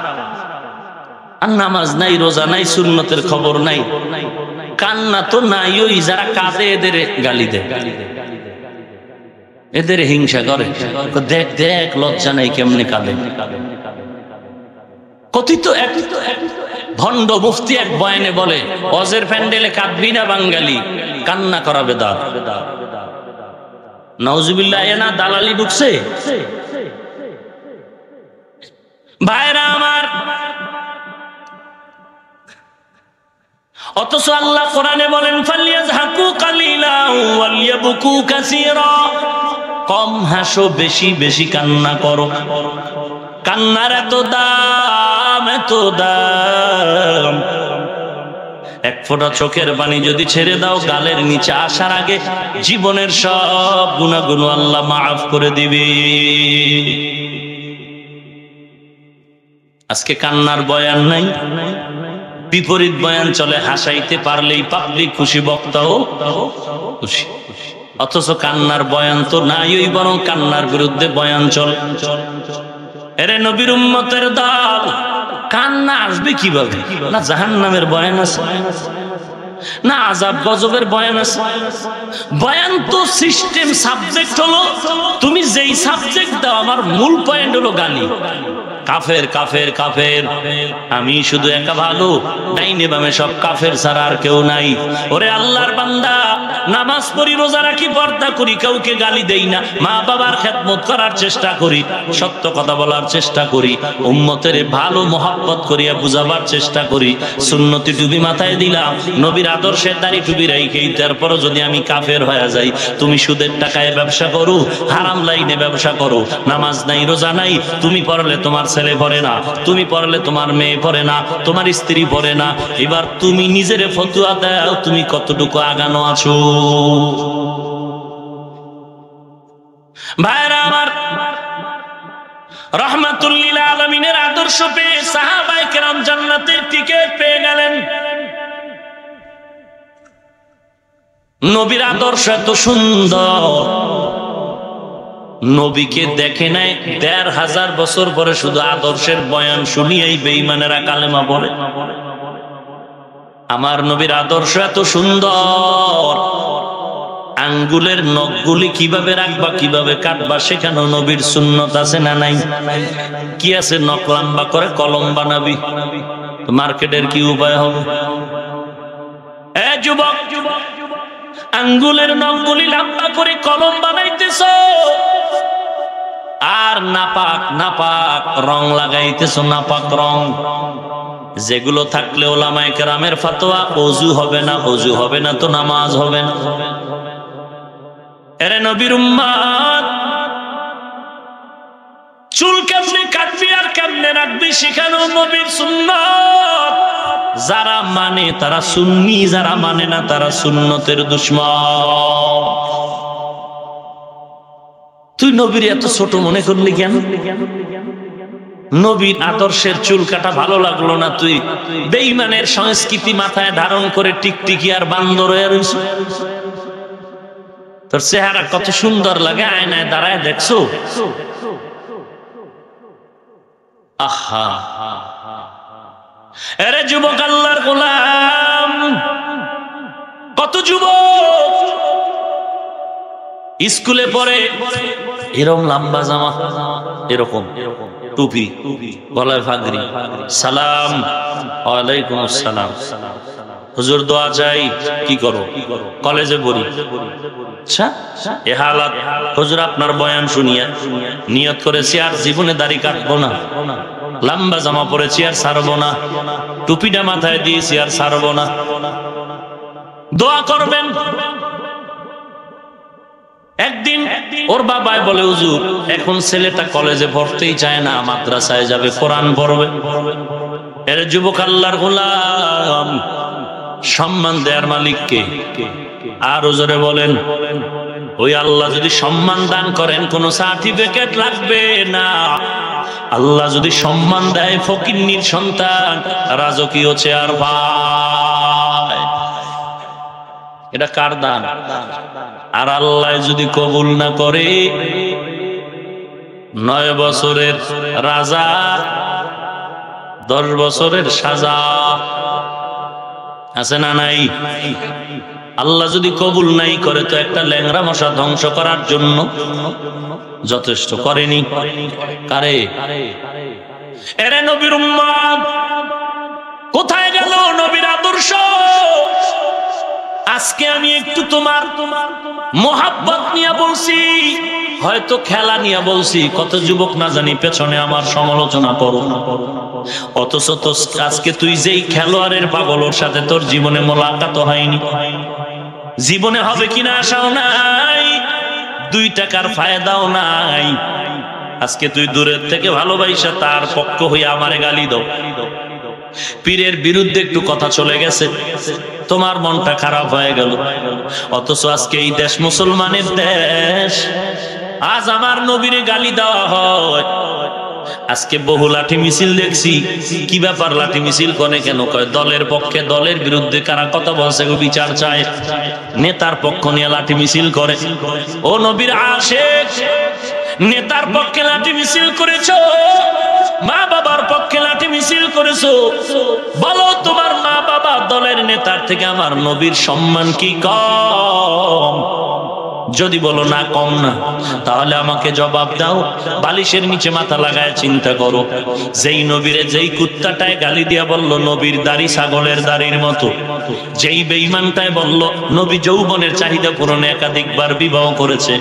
আর নামাজ নাই, রোজা নাই, সুন্নতের খবর নাই। কান্না তো নাই, ওই যারা কাঁদে এদের গালি দেয়, এদের হিংসা করে, দেখ দেখ লজ্জা নাই কেমনে কাঁদে। কথিত এক ভণ্ড মুফতি এক বয়ানে বলে, অজের প্যান্ডেলে কাঁদবি না বাঙালি, কান্না করাবে দাঁত। নাউজুবিল্লাহ, এ না দালালি ঢুকছে? ভাইরা আমার, অথচ আল্লাহ কোরআনে বলেন ফালিয়াযহাকু কালিলা ওয়ালিয়াবকু কাসীরা, কম হাসো বেশি বেশি কান্না করো। কান্নার এত দাম, এত দাম। এক ফোঁটা চোখের পানি যদি ছেড়ে দাও গালের নিচে আসার আগে জীবনের সব গুনাহগুলো আল্লাহ মাফ করে দিবে। আজকে কান্নার বয়ান নাই, বিপরীত বয়ান চলে, হাসাইতে পারলেই পাবলিক খুশি, বক্তাও খুশি। অথচ কান্নার বয়ান তো নাই, ওই বরং কান্নার বিরুদ্ধে বয়ান চলে। এরে নবীর উম্মতের দল, কান্না আসবে কিভাবে? না জাহান্নামের বয়ান আছে, না আযাব গজবের বয়ান আছে। বয়ান তো সিস্টেম, সাবজেক্ট হলো, তুমি যেই সাবজেক্ট দাও, আমার মূল পয়েন্ট হলো গালি। কাফের কাফের কাফের, আমি শুধু একা ভালো, ডাইনে বামে সব কাফের ছাড়া আর কেউ নাই। ওরে আল্লাহর বান্দা, নামাজ পড়ি, রোজা রাখি, পর্দা করি, কাউকে গালি দেই না, মা বাবার খেদমত করার চেষ্টা করি, সত্য কথা বলার চেষ্টা করি, উম্মতের ভালো মহব্বত করিয়া বুঝাবার চেষ্টা করি। সুন্নতি টুপি মাথায় দিলাম, নবীর আদর্শের দাড়ি টুপি রাইখেই, তারপরও যদি আমি কাফের হয়ে যাই, তুমি সুদের টাকায় ব্যবসা করো, হারাম লাইনে ব্যবসা করো, নামাজ নাই, রোজা নাই, তুমি পড়লে তোমার ছেলে পড়ে না, তুমি পড়লে তোমার মেয়ে পড়ে না, তোমার স্ত্রী পড়ে না, এবার তুমি নিজের ফতুয়া দাও, তুমি কতটুকু আগানো আছো? ভাইরা আমার, রাহমাতুল লিল আলামিনের আদর্শ পেয়ে সাহাবায়ে কেরাম জান্নাতের টিকিট পেয়ে গেলেন। নবীর আদর্শ এত সুন্দর, নবীকে দেখে নাই ১৫০০ বছর পরে শুধু আদর্শের বয়ান শুনিয়েই বেঈমানেরা কালেমা পড়ে। আমার নবীর আদর্শ এত সুন্দর, আঙ্গুলের নখগুলি কিভাবে রাখবা, কিভাবে কাটবা, সেখানে নবীর সুন্নত আছে না নাই? কি আছে? নখ লম্বা করে কলম বানাবি, মার্কেটের কি উপায় হবে? এ যুবক, আঙ্গুলের নখগুলি লম্বা করে কলম বানাইতেছ, আর নাপাক নাপাক রং লাগাইতেছ, নাপাক রং। যেগুলো থাকলে ওলামায়ে কেরামের ফতোয়া, ওযু হবে না, ওযু হবে না তো নামাজ হবে না। এরে নবীর উম্মত, চুল কেমনে কাটবি আর কেমনে রাখবি শিখানো নবীর সুন্নাত। যারা মানে তারা সুন্নি, যারা মানে না তারা সুন্নতের দুশমন। তুই নবীর এত ছোট মনে করলি কেন? নবীর আদর্শের চুল কাটা ভালো লাগলো না, তুই বেঈমানের সংস্কৃতি মাথায় ধারণ করে টিকটিকি আর বান্দর হয়ে রইছ। তোর চেহারা কত সুন্দর লাগে, আয়নায় দাঁড়ায় দেখছো? আহা, আরে যুবক আল্লাহর গোলাম, কত যুবক স্কুলে পড়ে এরকম লম্বা জামা, এরকম টুপি, গলায় পাগড়ি, সালাম ওয়ালাইকুম আসসালাম, হুজুর দোয়া চাই, কি করো? কলেজে পড়ি। আচ্ছা, এ হালাত হুজুর আপনার বয়ান শুনিয়া নিয়ত করেছি আর জীবনে দাড়ি কাটবো না, লম্বা জামা পরেছি আর ছাড়বো না, টুপিটা মাথায় দিয়েছি আর ছাড়বো না। দোয়া করবেন। একদিন ওর বাবাই বলে, হুজুর এখন ছেলেটা কলেজে পড়তেই চায় না, মাদ্রাসায় যাবে, কোরআন পড়বে। এর যুবক আল্লাহর গোলাম, সম্মান দেয়ার মালিক কে? আর জোরে বলেন, ওই আল্লাহ যদি সম্মান দান করেন কোনো সার্টিফিকেট লাগবে না। আল্লাহ যদি সম্মান দেয় ফকিন্নির সন্তান রাজকীয় চেয়ার পায়। এটা কার দান? আর আল্লাহ যদি কবুল না করে 9 বছরের রাজা, 10 বছরের সাজা, আছে না নাই? আল্লাহ যদি কবুল নাই করে তো একটা ল্যাংড়া মশা ধ্বংস করার জন্য যথেষ্ট। করেনি? কারে? এরে নবীর উম্মত, কোথায় গেল নবীর আদর্শ? আজকে আমি একটু তোমার মোহাব্বত নিয়ে বলছি, হয়তো খেলা নিয়ে বলছি। কত যুবক না জানি পেছনে আমার সমালোচনা করো, অথচ তো আজকে তুই যেই খেলোয়াড়ের পাগলের সাথে তোর জীবনে মোলাকাত হয়নি, জীবনে হবে কিনা আশাও নাই, 2 টাকার ফায়দাও নাই। আজকে তুই দূরের থেকে ভালোবাসা তার পক্ষ হয়ে আমারে গালি দাও। পীরের বিরুদ্ধে একটু কথা চলে গেছে, তোমার মনটা খারাপ হয়ে গেল। অথচ আজকে এই দেশ মুসলমানের দেশ, আজ আমার নবীরে গালি দেওয়া হয়। আজকে বহু লাঠি মিছিল দেখছি। কি ব্যাপার লাঠি মিছিল করে কেন? কয় দলের পক্ষে, দলের বিরুদ্ধে কারা কথা বলছে বিচার চায়, নেতার পক্ষ নিয়ে লাঠি মিছিল করে। ও নবীর আশিক, নেতার পক্ষে লাঠি মিছিল করেছো, মা বাবার পক্ষে লাঠি মিছিল করেছো, বলো তোমার মা বাবা দলের নেতার থেকে আমার নবীর সম্মান কি কম? যদি বলো না কম না, তাহলে আমাকে জবাব দাও। বালিশের নিচে মাথা লাগায় চিন্তা করো, যেই নবীরে যেই কুত্তাটায় গালি দিয়া বলল নবীর দাড়ি ছাগলের দাড়ির মতো, যেই বেঈমানটায় বলল নবী যৌবনের চাহিদা পূরণে একাধিকবার বিবাহ করেছে,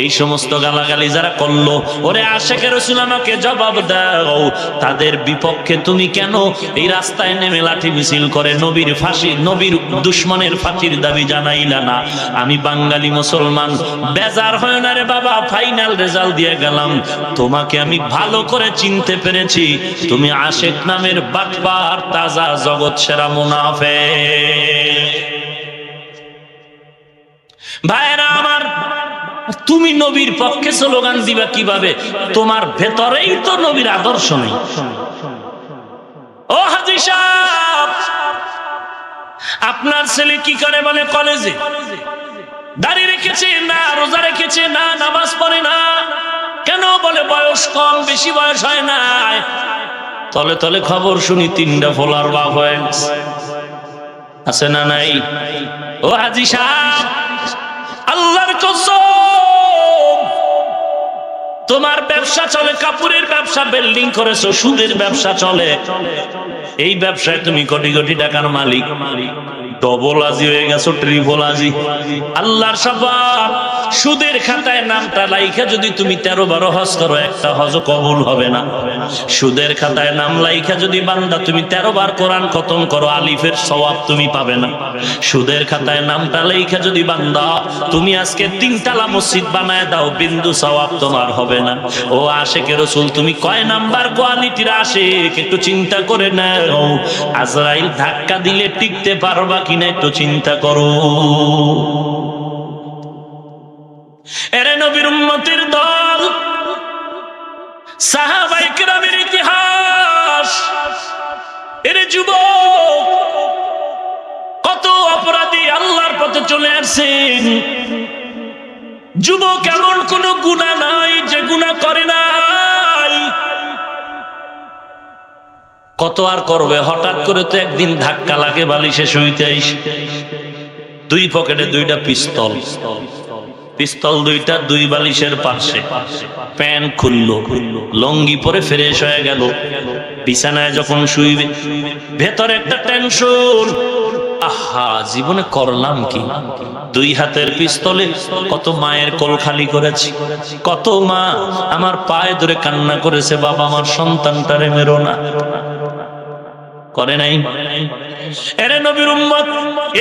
এই সমস্ত গালাগালি যারা করলো, ওরে আশিকে রাসূল আমাকে জবাব দাও, তাদের বিপক্ষে তুমি কেন এই রাস্তায় নেমে লাঠি মিছিল করে নবীর ফাঁসি, নবীর দুশমনের ফাঁসির দাবি জানাইলা না? আমি বাঙালি মুসলমান, বেজার হয় না রে বাবা, ফাইনাল রেজাল্ট দিয়ে গেলাম। তোমাকে আমি ভালো করে চিনতে পেরেছি, তুমি আশিক নামের বাটপার, তাজা জগৎ সেরা মুনাফিক। ভাইরা আমার, তুমি নবীর পক্ষে স্লোগান দিবা কিভাবে? তোমার ভেতরেই তো নবীর আদর্শ নেই। ও হাজী সাহেব, আপনার ছেলে কি করে বলে কলেজে দাড়ি রেখেছে না, রোজা রেখেছে না, নামাজ পড়ে না কেন? বলে বয়স কম, বেশি বয়স হয় না। তলে তলে খবর শুনি 3টা ফোলার বাপ হয়ে গেছে, আছে না নাই? ও হাজী সাহেব, আল্লাহর কসম, তোমার ব্যবসা চলে, কাপড়ের ব্যবসা, বিল্ডিং করেছো, সুদের ব্যবসা চলে, এই ব্যবসায় তুমি কোটি কোটি টাকার মালিক। ডবল আজি হয়ে গেছো, ট্রিপল আজি। আল্লাহর শপথ, সুদের খাতায় নামটা লাইখা যদি তুমি 13-12 হজ করো, একটা হজ কবুল হবে না। সুদের খাতায় নাম লাইখা যদি বান্দা তুমি 13 বার কোরআন খতম করো, আলিফের সওয়াব তুমি পাবে না। সুদের খাতায় নামটা লাইখা যদি বান্দা তুমি আজকে 3 তালা মসজিদ বানায় দাও, বিন্দু সওয়াব তোমার হবে না। ও আশিকে রাসূল, তুমি কয় নাম্বার কোয়ালিটির আশিক একটু চিন্তা করে নাও। আজরাইল ধাক্কা দিলে টিকতে পারবা কিনা একটু চিন্তা করো। এরে নবীর উম্মতের দল, সাহাবায়ে কেরামের ইতিহাস। এরে যুবক, কত অপরাধী আল্লাহর পথে চলে আসছেন। যুবক এমন কোন গুনাহ নাই যে গুনাহ করে নাই। কত আর করবে, হঠাৎ করে তো একদিন ধাক্কা লাগে বালিশে শুইতে এসে, 2 পকেটে 2টা পিস্তল, পিস্তল 2টা 2 বালিশের পাশে, প্যান্ট খুললো, লঙ্গি পরে ফ্রেশ হয়ে গেল, বিছানায় যখন শুইবে ভেতরে একটা টেনশন, আহা জীবনে করলাম কি। 2 হাতের পিস্তলে কত মায়ের কোল খালি করেছি, কত মা আমার পায়ে ধরে কান্না করেছে, বাবা আমার সন্তানটারে মেরো না, করে নাই? এরে নবীর উম্মত,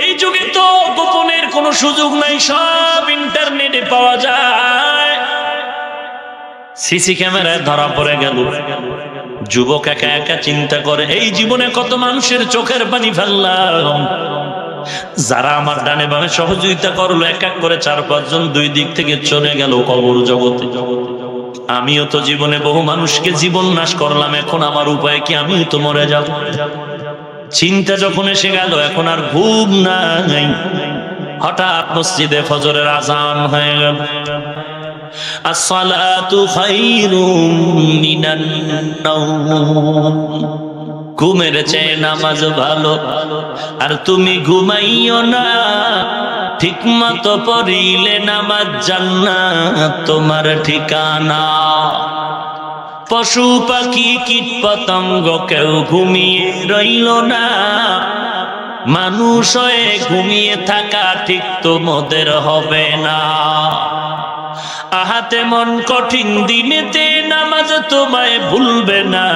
এই যুগে তো গোপনের কোনো সুযোগ নাই, সব ইন্টারনেটে পাওয়া যায়। সিসি ক্যামেরায় ধরা পড়ে গেল। যুবক একা একা চিন্তা করে, এই জীবনে কত মানুষের চোখের পানি ফেললাম, যারা আমার ডানে বামে সহযোগিতা করলো, এক এক করে 4-5 জন 2 দিক থেকে চলে গেল কবর জগতে। আমিও তো জীবনে বহু মানুষকে জীবন নাশ করলাম, এখন আমার উপায় কি, আমিও তো মরে যাব। চিন্তা যখন এসে গেল, এখন আর ঘুম নাই। হঠাৎ মসজিদে ফজরের আযান হয়ে গেল। আসসালাতু খায়রুম মিনান নাওম, ঘুমের চেয়ে নামাজ ভালো, আর তুমি ঘুমাইও না, ঠিক মতো পড়িলে নামাজ জান্নাত তোমার ঠিকানা। পশু পাখি কীট পতঙ্গ কেউ ঘুমিয়ে রইল না, মানুষ হয়ে ঘুমিয়ে থাকা ঠিক তোমাদের হবে না। আহাতে মন কঠিন দিনেতে নামাজ তোমায় ভুলবে না,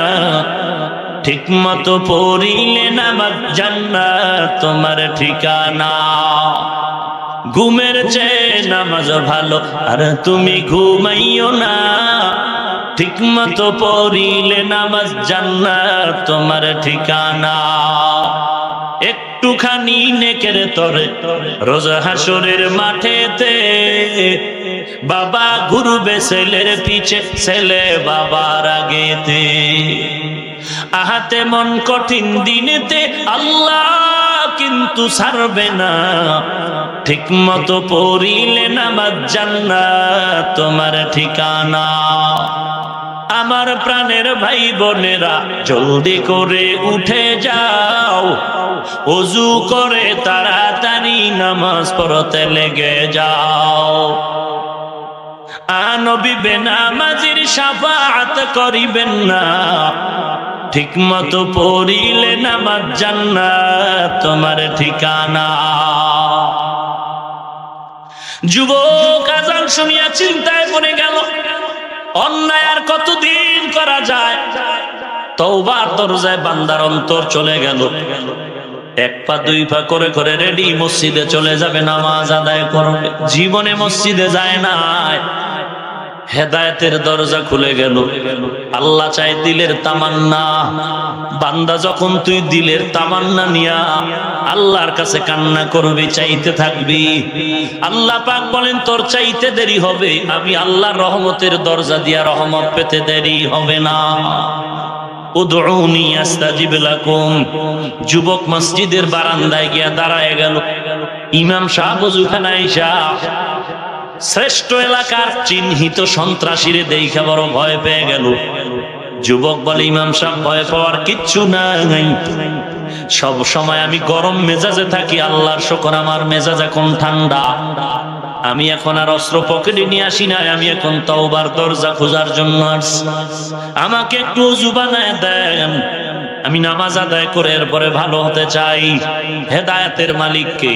ঠিক মতো পড়িলে নামাজ জান্নাত তোমার ঠিকানা। ঘুমের চেয়ে নামাজ ভালো, আর তুমি ঘুমাইও না, ঠিক মতো পড়িলে নামাজ জান্নাত তোমার ঠিকানা। একটুখানি নেকের তরে রোজ হাসরের মাঠেতে, বাবা ঘুরবে ছেলের পিছে, ছেলে বাবার আগেতে। আহাতে মন কঠিন দিনেতে আল্লাহ কিন্তু ছাড়বে না, ঠিক মতো পড়িলে নামাজ জান্নাত তোমার ঠিকানা। আমার প্রাণের ভাই বোনেরা, জলদি করে উঠে যাও, ওযু করে তাড়াতাড়ি নামাজ পড়তে লেগে যাও। নবী বেনামাজির শাফাআত করিবেন না, ঠিক মতো পড়িলে নামাজ জান্নাত তোমার ঠিকানা। যুবক আযান শুনিয়া চিন্তায় পড়ে গেল, অন্যায় আর কতদিন করা যায়। তওবার দরজায় বান্দার অন্তর চলে গেল। 1 পা 2 পা করে করে রেডি, মসজিদে চলে যাবে, নামাজ আদায় করবে। জীবনে মসজিদে যায় না, হেদায়েতের দরজা খুলে গেল। আল্লাহ চায় দিলের তামান্না। বান্দা যখন তুই দিলের তামান্না নিয়া আল্লাহর কাছে কান্না করবি, চাইতে থাকবি, আল্লাহ পাক বলেন তোর চাইতে দেরি হবে, আমি আল্লাহর রহমতের দরজা দিয়া রহমত পেতে দেরি হবে না। উদউনি আস্তাজিব লাকুম। যুবক মসজিদের বারান্দায় গিয়া দাঁড়ায় গেল। ইমাম সাহেব ওযুখানায় আইসা শ্রেষ্ঠ এলাকার চিহ্নিত সন্ত্রাসীরে দেখা বড় ভয় পেয়ে গেল। যুবক বলে, ইমাম সাহেব ভয় পাওয়ার কিচ্ছু নাই, সব সময় আমি গরম মেজাজে থাকি, আল্লাহর শুকর আমার মেজাজ এখন ঠান্ডা। আমি এখন আর অস্ত্র পকেটে নিয়ে আসি না, আমি এখন তওবার দরজা খোঁজার জন্য আসছি। আমাকে একটু ওযু বানায় দেন, আমি নামাজ আদায় করে এরপরে ভালো হতে চাই। হেদায়েতের মালিক কে?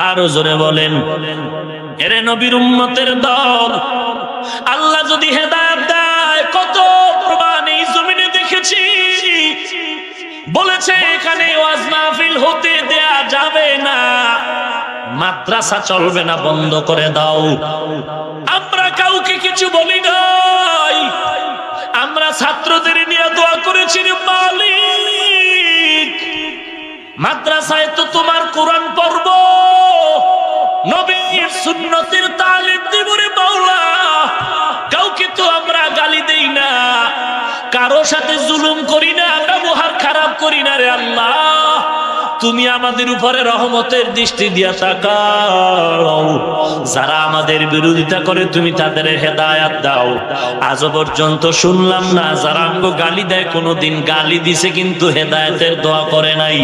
আরো জোরে বলেন। এরে নবীর উম্মতের দল, আল্লাহ যদি হেদায়েত দেয়, কত প্রমাণ এই জমিনে দেখেছি। বলেছে এখানে ওয়াজ মাহফিল হতে দেয়া যাবে না, মাদ্রাসা চলবে না, বন্ধ করে দাও। আমরা কাউকে কিছু বলি নাই, আমরা ছাত্রদের নিয়ে দোয়া করেছি, মালিক মাদ্রাসায় তো তোমার কোরআন পড়ব, নবীর সুন্নতের তালিম দিব রে মাওলা। কাউকে তো আমরা গালি দেই না, কারো সাথে জুলুম করি না, ব্যবহার খারাপ করি না রে আল্লাহ। তুমি আমাদের উপরে রহমতের দৃষ্টি দিয়া তাকাও। যারা আমাদের বিরোধিতা করে তুমি তাদের হেদায়েত দাও। আজ পর্যন্ত শুনলাম না যারা আমগো গালি দেয়, কোনোদিন গালি দিছে কিন্তু হেদায়েতের দোয়া করে নাই।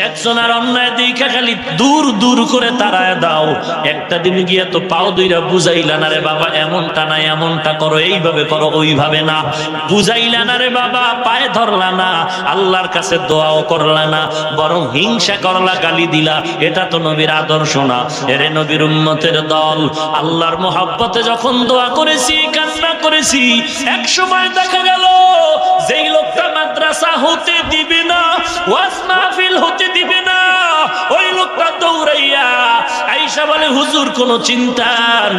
একজনের অন্যায় দেখে খালি দূর দূর করে তাড়ায় দাও। একটা দিন গিয়ে তো পাও দুইরা বুঝাইলা না রে বাবা, এমনটা না, এমনটা করো, এইভাবে করো, ওইভাবে না, বুঝাইলা না রে বাবা, পায়ে ধরলা না, আল্লাহর কাছে দোয়াও করলা না, বরং হিংসা করলা, গালি দিলা। এটা তো নবীর আদর্শ না। এরে নবীর উম্মতের দল, আল্লাহর মহব্বতে যখন দোয়া করেছি, কান্না করেছি, এক সময় দেখা গেল যেই লোকটা মাদ্রাসা হতে দিবে না, ওয়াজ মাহফিল হতে দিবে না, ওই লোকটা দৌড়াইয়া আইসা বলে হুজুর কোনো চিন্তা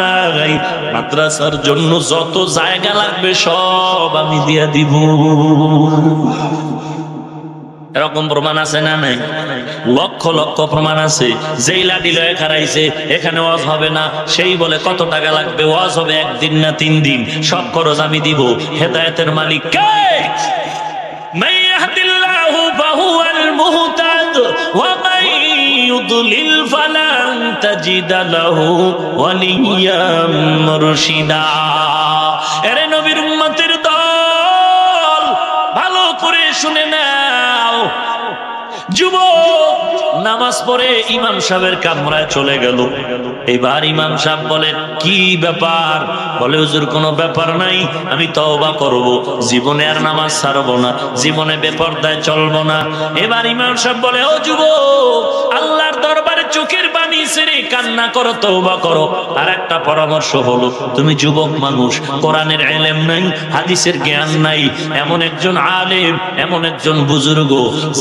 নাই, মাদ্রাসার জন্য যত জায়গা লাগবে সব আমি দিয়া দিব। এরকম প্রমাণ আছে না নাই? লক্ষ লক্ষ প্রমাণ আছে। যেই লাঠি লয়ে খারাইছে এখানে ওয়াজ হবে না, সেই বলে কত টাকা লাগবে, ওয়াজ হবে একদিন না 3 দিন, সব খরচ আমি দিব। হেদায়েতের মালিক কে? মান ইয়াহদিল্লাহু ফাহুয়াল মুহতাদ ওয়া মান ইউদ্লিল ফালান তাজিদা লাহু ওয়ালিয়্যাম মুরশিদা। এরে নবীর উম্মতের দল, ভালো করে শুনে নাও। যুবক নামাজ পড়ে ইমাম সাহেবের কামরায় চলে গেল। এবার ইমাম সাহেব বলে কি ব্যাপার? বলে হুজুর কোনো ব্যাপার নাই, আমি তওবা করব, জীবনে আর নামাজ ছাড়বো না, জীবনে বেপরদায় চলবো না। এবার ইমাম সাহেব বলে ও যুবক, আল্লাহর দরবারে চোখের পানি ছেড়ে কান্না করো, তওবা করো। আর একটা পরামর্শ হলো, তুমি যুবক মানুষ, কোরআনের ইলম নাই, হাদিসের জ্ঞান নাই, এমন একজন আলেম, এমন একজন বুজুর্গ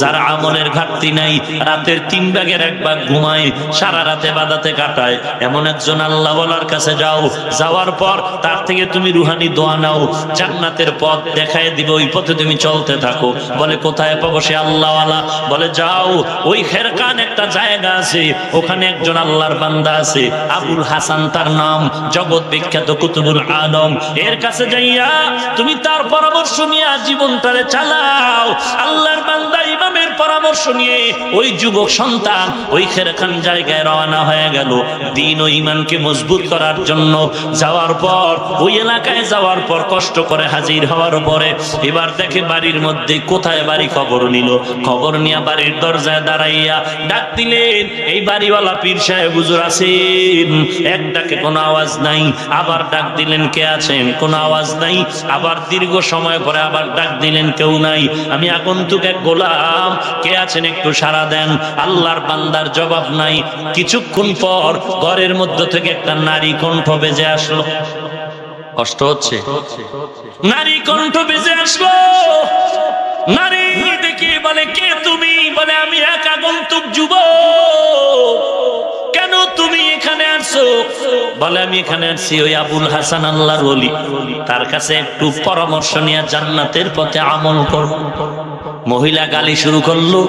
যার আমলের ঘাটতি নাই, রাতের 3 ভাগের 1 ভাগ ঘুমায়, সারা রাতে বাদাতে কাটায়, এমন একজন আল্লাহ ওয়ালার কাছে যাও। যাওয়ার পর তার থেকে তুমি রুহানি দোয়া নাও, জান্নাতের পথ দেখায় দিবে, ওই পথে তুমি চলতে থাকো। বলে কোথায় পাবো সে আল্লাহ ওয়ালা? বলে যাও, ওই খেরকান একটা জায়গা আছে, ওখানে একজন আল্লাহর বান্দা আছে, আবুল হাসান তার নাম, জগৎ বিখ্যাত কুতুবুল আলম। এর কাছে যাইয়া তুমি তার পরামর্শ নিয়ে জীবনটারে চালাও। আল্লাহর বান্দা ইমামের পরামর্শ নিয়ে ওই যুবক সন্তান ওই খেরখান জায়গায় রওনা হয়ে গেল দিন ও ইমানকে মজবুত করার জন্য। যাওয়ার পর ওই এলাকায় যাওয়ার পর কষ্ট করে হাজির হওয়ার পরে এবার দেখে বাড়ির মধ্যে কোথায় বাড়ি খবর নিল। খবর নিয়ে বাড়ির দরজায় দাঁড়াইয়া ডাক দিলেন, এই বাড়িওয়ালা পীর সাহেব হুজুর আছেন? এক ডাকে কোনো আওয়াজ নাই। আবার ডাক দিলেন, কে আছেন? কোনো আওয়াজ নাই। আবার দীর্ঘ সময় পরে আবার ডাক দিলেন, কেউ নাই। আমি আগন্তুক এক গোলাম, কে আছেন একটু সাড়া দেন। আল্লাহর বান্দার জবাব নাই। কিছুক্ষণ পর ঘরের মধ্যে থেকে একটা নারী কণ্ঠ বেজে আসলো। কষ্ট হচ্ছে, নারী কণ্ঠ বেজে আসলো। নারী দেখে বলে, কে তুমি? বলে আমি এক আগন্তুক যুবক। কেন তুমি এখানে আসছো? বলে আমি এখানে আসছি ওই আবুল হাসান আল্লাহর ওলি, তার কাছে একটু পরামর্শ নিয়ে জান্নাতের পথে আমল করব। মহিলা গালি শুরু করলো,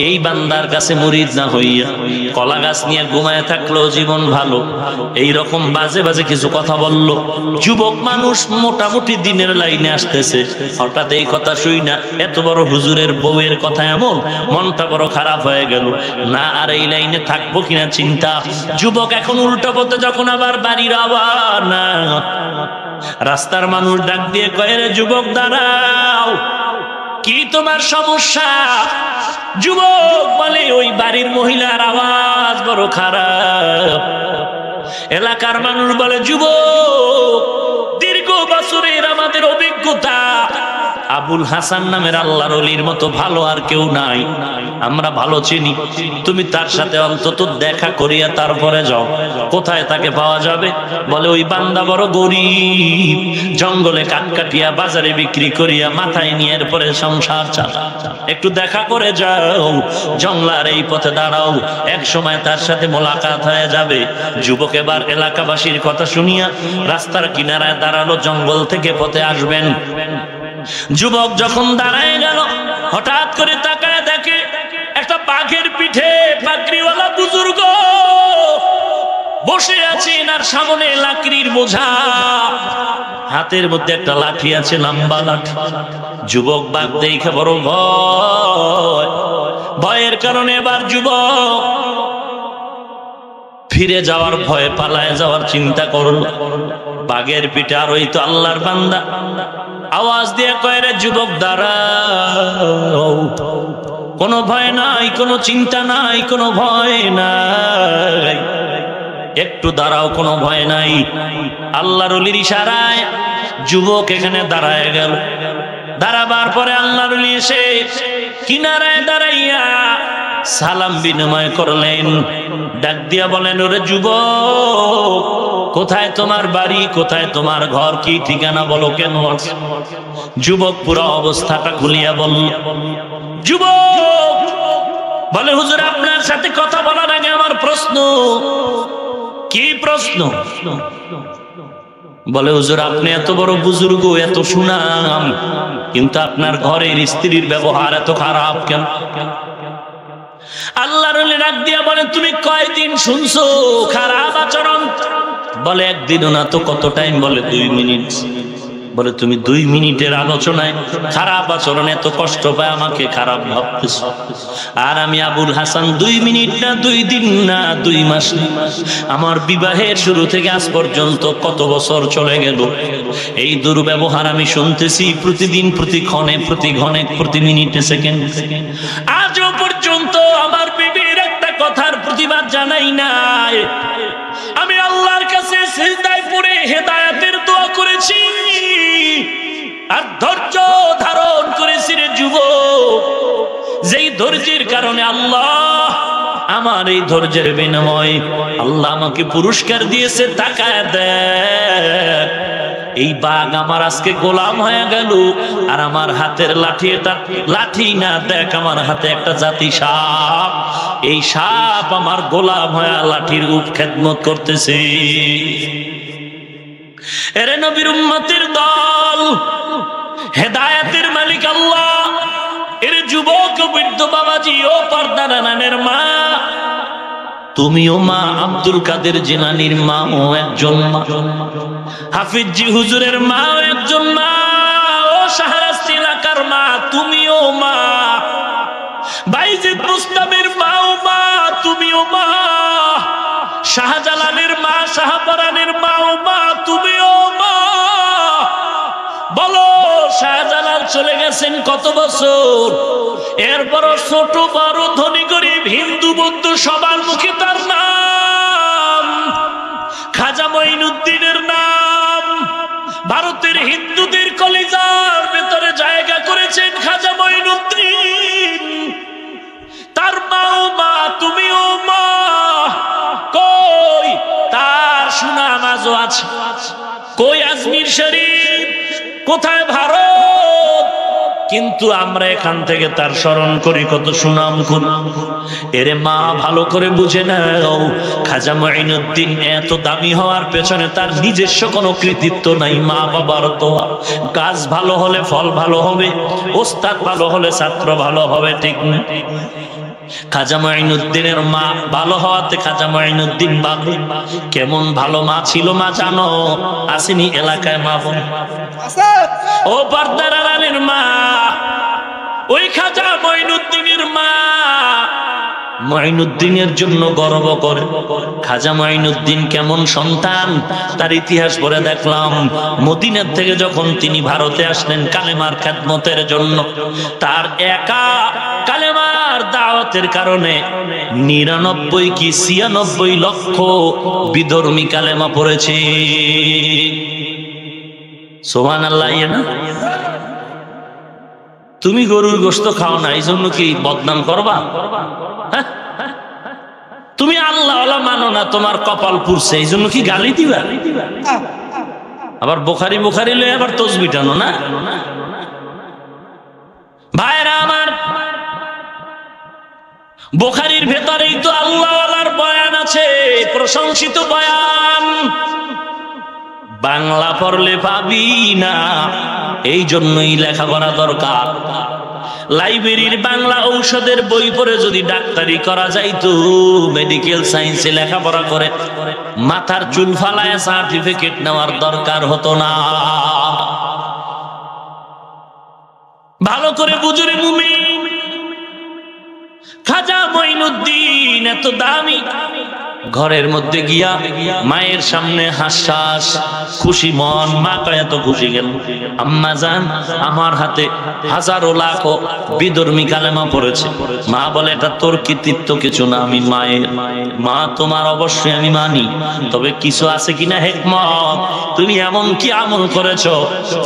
এই বান্দার কাছে মুরিদ না হইয়া কলা গাছ নিয়ে ঘুমায় থাকলো জীবন ভালো, এই রকম বাজে বাজে কিছু কথা বলল। যুবক মানুষ মোটামুটি দিনের লাইনে আসতেছে, হঠাৎ এই কথা শুই না এত বড় হুজুরের বউয়ের কথা, এমন মনটা বড় খারাপ হয়ে গেল। না আর এই লাইনে থাকবো কিনা চিন্তা। যুবক এখন উল্টা পথে যখন আবার বাড়ির আবার না, রাস্তার মানুষ ডাক দিয়ে কয়ে, রে যুবক দাঁড়াও, কি তোমার সমস্যা? যুবক বলে, ওই বাড়ির মহিলার আওয়াজ বড় খারাপ। এলাকার মানুষ বলে, যুবক দীর্ঘ বছরের আমাদের অভিজ্ঞতা, আবুল হাসান নামের আল্লাহর ওলির মতো ভালো আর কেউ নাই, আমরা ভালো চিনি, তুমি তার সাথে অন্তত দেখা করিয়া তারপরে যাও। কোথায় তাকে পাওয়া যাবে? বলে ওই বান্দা বড় গরিব, জঙ্গলে কাঠ কাটিয়া বাজারে বিক্রি করিয়া মাথায় নিয়ে এরপরে সংসার চালা, একটু দেখা করে যাও, জঙ্গলার এই পথে দাঁড়াও, এক সময় তার সাথে মোলাকাত হয়ে যাবে। যুবক এবার এলাকাবাসীর কথা শুনিয়া রাস্তার কিনারায় দাঁড়ালো, জঙ্গল থেকে পথে আসবেন। যুবক যখন দাঁড়ায় গেল, হঠাৎ করে তাকায় দেখে একটা বাঘের পিঠে পাগড়িওয়ালা বুজুর্গ বসে আছেন, আর সামনে লাকড়ির বোঝা, হাতের মধ্যে একটা লাঠি আছে, লম্বা লাঠি। যুবক বাঘ দেখে বড় ভয়ের কারণে এবার যুবক ফিরে যাওয়ার ভয়ে পালায় যাওয়ার চিন্তা করল। বাঘের পিঠে আর ওই তো আল্লাহর বান্দা আওয়াজ দিয়ে কয়, রে যুবক দাঁড়াও, কোনো ভয় নাই, কোনো চিন্তা নাই, কোনো ভয় নাই, একটু দাঁড়াও, কোনো ভয় নাই। আল্লাহর ওলির ইশারায় যুবক এখানে দাঁড়ায় গেল। দাঁড়াবার পরে আল্লাহর ওলি এসে কিনারায় দাঁড়াইয়া সালাম বিনিময় করলেন। ডাক দিয়া বলেন, ওরে যুবক, কোথায় তোমার বাড়ি, কোথায় তোমার ঘর, কি ঠিকানা বলো, কেন আছো? যুবক পুরো অবস্থাটা খুলিয়া বলল। যুবক বলে, হুজুর আপনার সাথে কথা বলার আগে আমার প্রশ্ন। কি প্রশ্ন? বলে, হুজুর আপনি এত বড় বুজুর্গ, এত সুনাম, কিন্তু আপনার ঘরের স্ত্রীর ব্যবহার এত খারাপ কেন? আল্লাহর ওলি ডাক দিয়া বলেন, তুমি কয়দিন শুনছো খারাপ আচরণ? বলে, একদিনও না তো। কত টাইম? বলে 2 মিনিট। বলে, তুমি 2 মিনিটের আলোচনায় খারাপ আচরণ এত কষ্ট পায় আমাকে খারাপ ভাবতেছ? আর আমি আবুল হাসান 2 মিনিট না, 2 দিন না, 2 মাস না, আমার বিবাহের শুরু থেকে আজ পর্যন্ত কত বছর চলে গেল, এই দুর্ব্যবহার আমি শুনতেছি প্রতিদিন, প্রতি ক্ষণে, প্রতি ঘনে, প্রতি মিনিটে, সেকেন্ড। আজও পর্যন্ত আমার বিবির একটা কথার প্রতিবাদ জানাই নাই। আমি আল্লাহর কাছে সিজদায় পড়ে হেদায়েতের দোয়া করেছি আর ধৈর্য ধারণ করেছি। রে যুবক, যেই ধৈর্যের কারণে আল্লাহ আমার এই ধৈর্যের বিনিময়ে আল্লাহ আমাকে পুরস্কার দিয়েছে। তাকায় দেখ, এই বাঘ আমার আজকে গোলাম হয়ে গেল, আর আমার হাতের লাঠি এটা লাঠি না, দেখ আমার হাতে একটা জাতি সাপ, এই সাপ আমার গোলাম হয়ে লাঠির খেদমত করতেছে। এরে নবীর উম্মতের দল, হেদায়েতের মালিক আল্লাহ। এর যুবক বৃদ্ধ বাবাজি, ও পর্দার নানের মা, তুমিও মা, আব্দুল কাদের জিলানীর মা ও একজন মা, হাফিজি হুজুরের মা ও একজন মা, ও শাহরাস্তি এলাকার মা, তুমিও মা, বাইজিদ মুস্তামির মা ও মা, তুমিও মা, শাহজালালের মা, শাহপরানের মা ও মা, তুমিও মা। বলো, শাহজালাল চলে গেছেন কত বছর, এরপর ছোট বড় ধনী গরিব হিন্দু বৌদ্ধ সবার মুখে তার নাম, খাজা মঈনুদ্দিনের নাম ভারতের হিন্দুদের কলিজার ভেতরে জায়গা করেছেন খাজা মঈনুদ্দিন। তার মাও মা, তুমিও মা, কই তার সুনাম আজও আছে? কই আজমির শরীফ? কোথায় ভারত? কিন্তু আমরা এখান থেকে তার স্মরণ করি, কত সুনাম করি। এরে মা, ভালো করে বুঝে নাও, খাজা মঈনুদ্দিন এত দামি হওয়ার পেছনে তার নিজস্ব কোনো কৃতিত্ব নাই। মা বাবার দোয়া, গাছ ভালো হলে ফল ভালো হবে, ওস্তাদ ভালো হলে ছাত্র ভালো হবে, ঠিক না? খাজা মঈনুদ্দিনের মা ভালো হওয়াতে খাজা মঈনুদ্দিন বাবু কেমন ভালো মা ছিল মা জানো? আসেনি এলাকায় মা বোন? ও পর্দার আড়ালের মা, ওই খাজা মঈনুদ্দিনের মা মঈনুদ্দিনের জন্য গর্ব করে। খাজা মঈনুদ্দিন কেমন সন্তান, তার ইতিহাস পড়ে দেখলাম। মদিনার থেকে যখন তিনি ভারতে আসলেন কালেমার খেদমতের জন্য, তার একা কালেমার দাওয়াতের কারণে 99 কি 96 লক্ষ বিধর্মী কালেমা পড়েছে। সুবহানাল্লাহ। তুমি গরুর গোশত খাও না, এই জন্য কি বদনাম করবা? হ্যাঁ, তুমি আল্লাহওয়ালা মানো না, তোমার কপাল পুড়ছে, এই জন্য কি গালি দিবা? আবার বুখারী লয়ে আবার তসবিহ টানো না। ভাইরা আমার, বুখারীর ভেতরেই তো আল্লাহওয়ালার বয়ান আছে, প্রশংসিত বয়ান। বাংলা পড়লে পাবি না, এই জন্যই লেখাপড়া দরকার। লাইব্রেরির বাংলা ঔষধের বই পড়ে যদি ডাক্তারি করা যাইতো, মেডিকেল সায়েন্সে লেখাপড়া করে মাথার চুল ফালায় সার্টিফিকেট নেওয়ার দরকার হতো না। ভালো করে বুঝুরে মুমিন, খাজা মঈনুদ্দিন এত দামি, ঘরের মধ্যে গিয়া মায়ের সামনে হাসাস খুশি মন, মা কয় এত খুশি গেল, আম্মা জান আমার হাতে হাজারো লাখো বিধর্মী কালেমা পড়েছে। মা বলে এটা তোর কৃতিত্ব কিছু না, আমি মায়ের মা, তোমার অবশ্যই আমি মানি, তবে কিছু আছে কিনা হিকমত, তুমি এমন কি আমল করেছো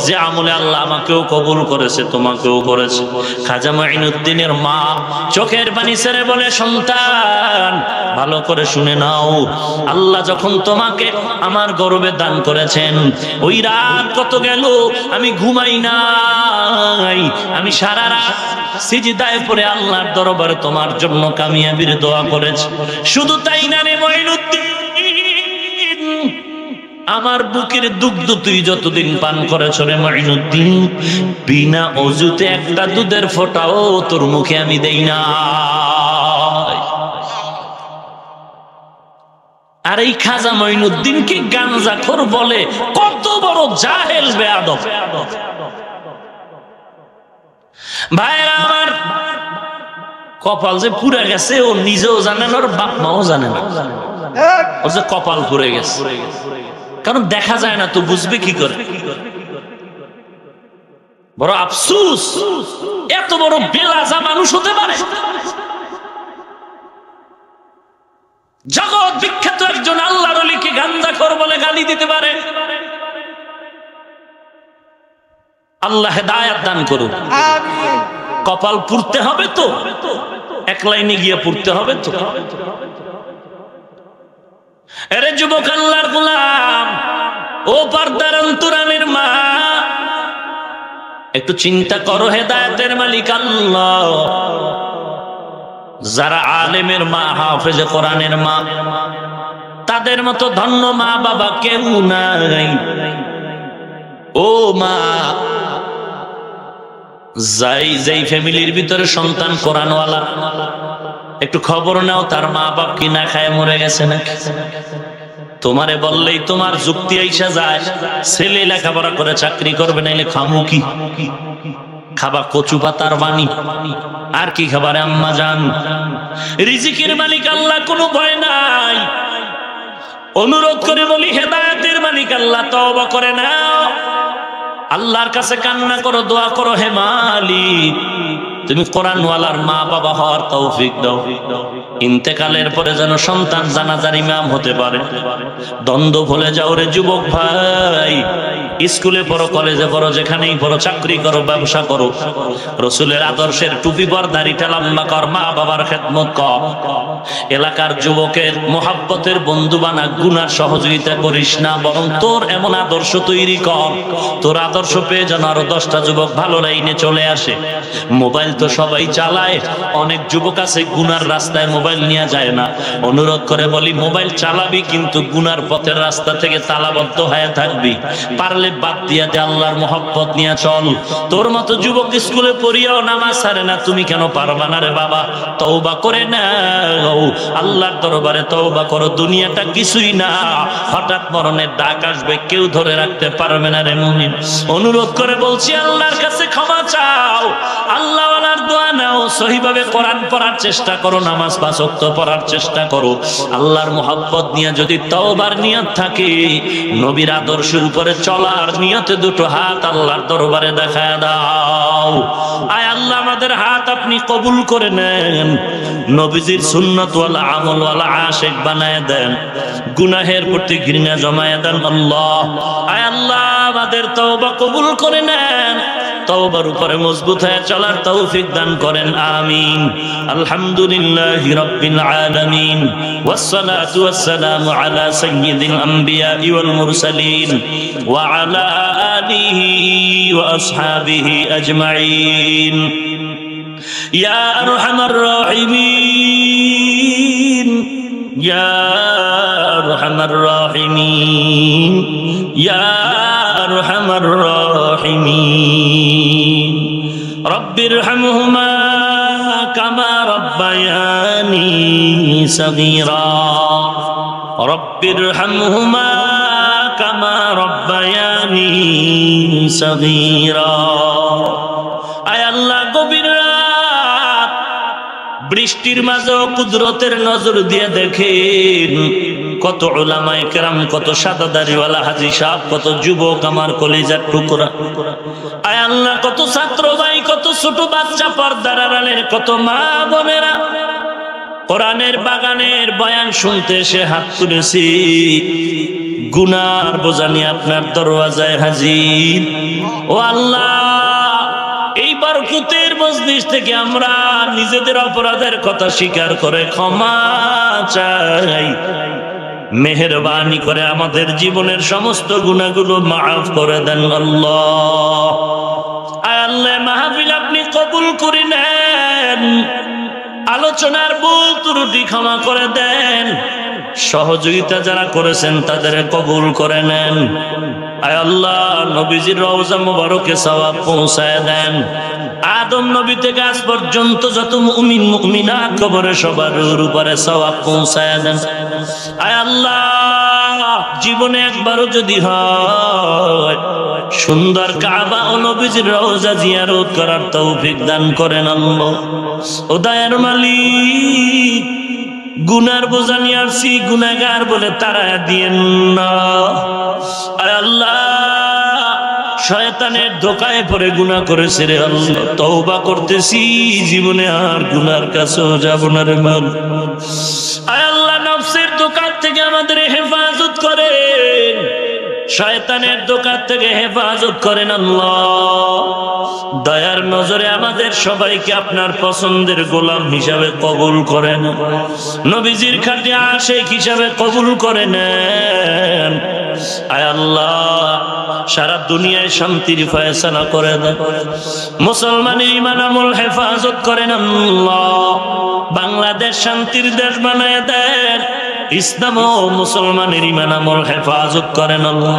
যে আমলে আল্লাহ আমাকেও কবুল করেছে, তোমাকেও করেছে। খাজা মঈনুদ্দিনের মা চোখের পানি ছেড়ে বলে, সন্তান ভালো করে শুনে নাও, আল্লাহ যখন তোমাকে আমার গর্বে দান করেছেন, ওই রাত কত গেল আমি ঘুমাই নাই, আমি সারা রাত সিজদায় পড়ে আল্লাহর দরবারে তোমার জন্য কামিয়াবির দোয়া করেছি। শুধু তাই না রে মঈনুদ্দিন, আমার বুকের দুগ্ধ তুই যতদিন পান করেছ রে মঈনুদ্দিন, বিনা অজুতে একটা দুধের ফোঁটাও তোর মুখে আমি দেই না। আর এই খাজা মঈনুদ্দিনকে গাঞ্জাখোর বলে, কত বড় জাহেল বেয়াদব। ভাইরা আমার, কপাল যে পুড়ে গেছে ও নিজেও জানে না, ওর বাপ মাও জানে না ওর যে কপাল পুড়ে গেছে, কারণ দেখা যায় না তো বুঝবে কি করে। বড় আফসোস, এত বড় বেলাজা মানুষ হতে পারে। জগৎ বিখ্যাত একজন আল্লাহর ওলিকে গাঞ্জাখোর বলে গালি দিতে পারে। আল্লাহ হেদায়েত দান করুন। কপাল পুড়তে হবে তো, এক লাইনে গিয়ে পুড়তে হবে তো। এরে যুবক আল্লাহর গোলাম, ও পর্দার অন্তরালের মা, একটু চিন্তা করো, হেদায়েতের মালিক আল্লাহ। যারা আলেমের মা, হাফেজে কোরআনের মা, তাদের মতো ধন্য মা বাবা কেউ নাই। ও মা, যেই ফ্যামিলির ভিতরে সন্তান কোরআনওয়ালা, একটু খবর নাও তার মা বাপ কি না খায় মরে গেছে নাকি। তোমারে বললেই তোমার যুক্তি আইসা যায়, ছেলে লেখাপড়া করে চাকরি করবে, নাইলে খামু কি? খাবা কচু পাতার বাণী, আর কি খাবার আম্মা জান? রিজিকের মালিক আল্লাহ, কোনো ভয় নাই। অনুরোধ করে বলি, হেদায়েতের মালিক আল্লাহ, তওবা করে নাও, আল্লাহর কাছে কান্না করো, দোয়া করো, হে মালিক তুমি কোরআনওয়ালার মা বাবা হওয়ার তৌফিক দাও। ইন্তেকালের পরে যেন সন্তান জানাজার ইমাম হতে পারে। দ্বন্দ্ব ভুলে যাও রে যুবক ভাই, স্কুলে পড়ো, কলেজে পড়ো, যেখানেই পড়ো, চাকরি করো, ব্যবসা করো, রসুলের আদর্শের টুপি পর, দাড়িটা লম্বা কর, মা বাবার খেদমত কর। এলাকার যুবকের মোহাব্বতের বন্ধু বানা, গুনার সহযোগিতা করিস না, বরং তোর এমন আদর্শ তৈরি কর, তোর আদর্শ পেয়ে যেন আরো 10টা যুবক ভালো লাইনে চলে আসে। মোবাইল তো সবাই চালায়, অনেক যুবক আছে গুনার রাস্তায় মোবাইল নিয়ে যায় না। অনুরোধ করে বলি, মোবাইল চালাবি কিন্তু গুনার পথের রাস্তা থেকে তালাবদ্ধ হয়ে থাকবি। পারলে বাদ দিয়া দে, আল্লাহর মোহাব্বত নিয়ে চল। তোর মতো যুবক স্কুলে পড়িয়াও নামাজ ছাড়ে না, তুমি কেন পারবা না রে বাবা? তওবা করে নাও, আল্লাহর দরবারে তওবা করো। দুনিয়াটা কিছুই না, হঠাৎ মরণের ডাক আসবে, কেউ ধরে রাখতে পারবে না রে মুমিন। অনুরোধ করে বলছি, আল্লাহর কাছে ক্ষমা চাও, আল্লাহ ওয়ালার দোয়া নাও, সহিভাবে কোরআন পড়ার চেষ্টা করো, নামাজ 5 ওয়াক্ত পড়ার চেষ্টা করো। আল্লাহর মোহাব্বত নিয়ে যদি তওবার নিয়ত থাকে, নবীর আদর্শের উপরে চলার নিয়তে দুটো হাত আল্লাহর দরবারে দেখায় দাও। আয় আল্লাহ, আমাদের হাত আপনি কবুল করে নেন, নবীজির সুন্নাত ওয়ালা আমল ওয়ালা আশিক বানায় দেন, গুনাহের প্রতি ঘৃণা জমায় দেন। আল্লাহ, আয় আল্লাহ, আমাদের তওবা কবুল করে নেন, তওবার উপরে মজবুত হয়ে চলার তৌফিক দান করেন আমিন। আলহামদুলিল্লাহি রাব্বিল আলামিন ওয়াসসালাতু ওয়াসসালামু আলা সাইয়্যিদিল আমবিয়াই ওয়াল মুরসালিন ওয়া আলা আলিহি ওয়া আসহাবিহি আজমাইন। ইয়া আরহামার রাহিমিন ইয়া আরহামার রাহিমিন ইয়া আরহামার রাহিমিন। রব্বিরহামহুমা কামা রব্বায়ানি সগীরা রব্বিরহামহুমা কামা রব্বায়ানি সগীরা। আয় আল্লাহ, গভীর রাত, বৃষ্টির মাঝে কুদরতের নজর দিয়ে দেখেন কত উলামায়ে কেরাম, কত সাদা দাড়িওয়ালা হাজী সাহেব, কত যুবক আমার কলিজার টুকরা। আয় আল্লাহ, কত ছাত্র ভাই, কত ছোট বাচ্চা, পর্দার আড়ালের কত মা বোনেরা কোরআনের বাগানের বয়ান শুনতে এসে হাত তুলেছি। গুনার বোঝা নিয়ে আপনার দরওয়াজায় হাজির। ও আল্লাহ, এই বরকতের মজলিস থেকে আমরা নিজেদের অপরাধের কথা স্বীকার করে ক্ষমা চাই। মেহেরবানি করে আমাদের জীবনের সমস্ত গুনাহগুলো মাফ করে দেন আল্লাহ। আয় আল্লাহ, মাহফিল আপনি কবুল করে নেন, আলোচনার ভুল ত্রুটি ক্ষমা করে দেন, সহযোগিতা যারা করেছেন তাদের কবুল করে নেন। আয় আল্লাহ, নবীজির রওজা মুবারকে সওয়াব পৌঁছায় দেন। আদম নবী থেকে আজ পর্যন্ত যত মুমিন মুমিনাত কবরে সবার উপরে সওয়াব পৌঁছায় দেন। আয় আল্লাহ, জীবনে একবারও যদি হয় সুন্দর কাবা ও নবীজির রওজা জিয়ারত করার তৌফিক দান করেন আল্লাহ। ও দয়ার মালিক, গুনার বোঝা নিয়ে আসছি, গুনাহগার বলে তাড়ায়া দিয়েন না। আয় আল্লাহ, শয়তানের ধোকায় পড়ে গুনাহ করেছে রে আল্লাহ, তওবা করতেছি, জীবনে আর গুনার কাছেও যাব না রে মাল। আয় আল্লাহ, নফসের ধোকা থেকে আমাদের হেফাজত করেন, শয়তানের ধোকা থেকে হেফাজত করেন আল্লাহ। দয়ার নজরে আমাদের সবাইকে আপনার পছন্দের গোলাম হিসাবে কবুল করেন, নবীজির খাঁটি আশিক হিসাবে কবুল করে নেন। আয় আল্লাহ, সারা দুনিয়ায় শান্তির ফয়সালা করে দেন, মুসলমানের ঈমান আমল হেফাজত করেন আল্লাহ। বাংলাদেশ শান্তির দেশ বানায় দেন, ইসলাম ও মুসলমানের ঈমান আমল হেফাজত করেন আল্লাহ।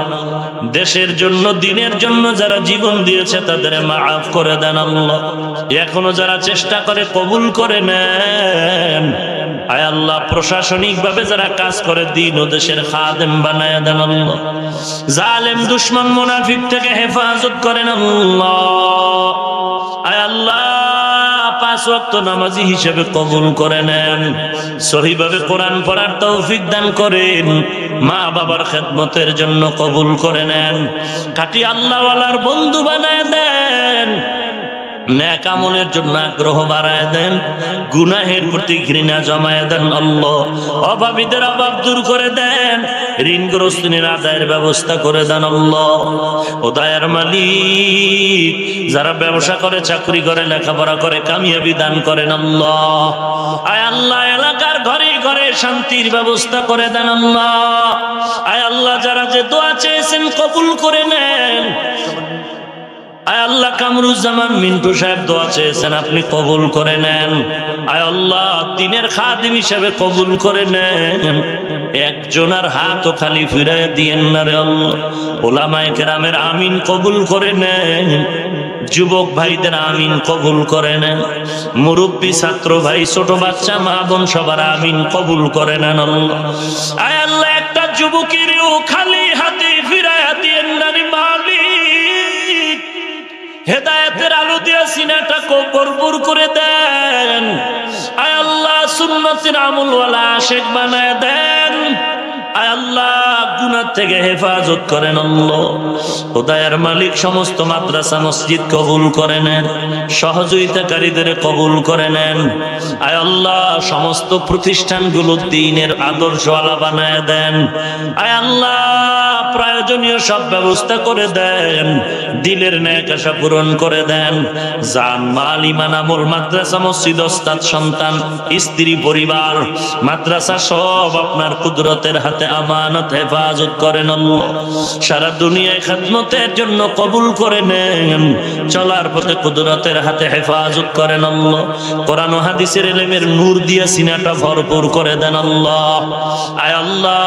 দেশের জন্য, দিনের জন্য যারা জীবন দিয়েছে তাদের মাফ করে দেন আল্লাহ। এখনো যারা চেষ্টা করে কবুল করে নেন। আয় আল্লাহ, প্রশাসনিক ভাবে যারা কাজ করে দিন ও দেশের খাদেম বানায় দেন আল্লাহ। জালেম দুশমন মুনাফিক থেকে হেফাজত করেন আল্লাহ। আয় আল্লাহ, 5 ওয়াক্ত নামাজি হিসেবে কবুল করে নেন, সহিভাবে কোরআন পড়ার তৌফিক দান করেন, মা বাবার খেদমতের জন্য কবুল করে নেন, খাঁটি আল্লাহওয়ালার বন্ধু বানায় দেন, নেক আমলের জন্য আগ্রহ বাড়ায় দেন, গুনাহের প্রতি ঘৃণা জমায় দেন আল্লাহ। অভাবীদের অভাব দূর করে দেন, ঋণগ্রস্তের আদায়ের ব্যবস্থা করে দেন আল্লাহ। ও দয়ার মালিক, যারা ব্যবসা করে, চাকরি করে, লেখাপড়া করে, কামিয়াবি দান করেন আল্লাহ। আয় আল্লাহ, এলাকার ঘরে ঘরে শান্তির ব্যবস্থা করে দেন আল্লাহ। আয় আল্লাহ, যারা যে দোয়া চেয়েছেন কবুল করে নেন। আয় আল্লাহ, কামরুজ্জামান মিন্টু সাহেব দোয়া চেয়েছেন, আপনি কবুল করে নেন। আয় আল্লাহ, দিনের খাদিম হিসেবে কবুল করে নেন, একজনের হাতও খালি ফিরায় দিয়েন না রে আল্লাহ। ওলামায়ে কেরামের আমিন কবুল করে নেন, যুবক ভাইদের আমিন কবুল করে নেন, মুরব্বী ছাত্র ভাই, ছোট বাচ্চা, মা বোন সবার আমিন কবুল করে নেন আল্লাহ। আয় আল্লাহ, একটা যুবকেরও খালি হাতে ফিরায় দিয়েন না রে মালিক, হেদায়েতের আলো দিয়ে সিনাটা ভরপুর করে দেন। আয় আল্লাহ, সুন্নতের আমলওয়ালা আশিক বানায় দেন। আয় আল্লাহ, গুনাহ থেকে হেফাজত করেন আল্লাহ। খোদায়ের মালিক সমস্ত মাদ্রাসা মসজিদ কবুল করে নেন, সহযোগিতাকারীদের কবুল করে নেন। আয় আল্লাহ সমস্ত প্রতিষ্ঠানগুলো দ্বীনের আদর্শওয়ালা বানায় দেন। আয় আল্লাহ প্রয়োজনীয় সব ব্যবস্থা করে দেন, দিলের নেক আশা পূরণ করে দেন। জান মাল ইমান আমল মাদ্রাসা মসজিদ ওস্তাদ সন্তান স্ত্রী পরিবার মাদ্রাসা সব আপনার কুদরতের হাতে আমানত হেফাজত করেন আল্লাহ। সারা দুনিয়ায় খিদমতের জন্য কবুল করে নেন, চলার পথে কুদরতের হাতে হেফাজত করেন আল্লাহ। কোরআন ও হাদিসের ইলমের নূর দিয়ে সিনাটা ভরপুর করে দেন আল্লাহ। আয় আল্লাহ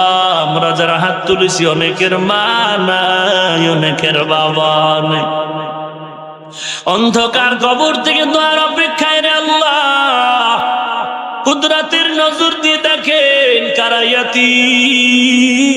আমরা যারা হাত তুলেছি অনেকের মা নাই, অনেকের বাবা নেই, অন্ধকার কবর থেকে দোয়ার অপেক্ষায় রে আল্লাহ। কুদরতের নজর দিয়ে দেখেন কারা ইয়াতীম,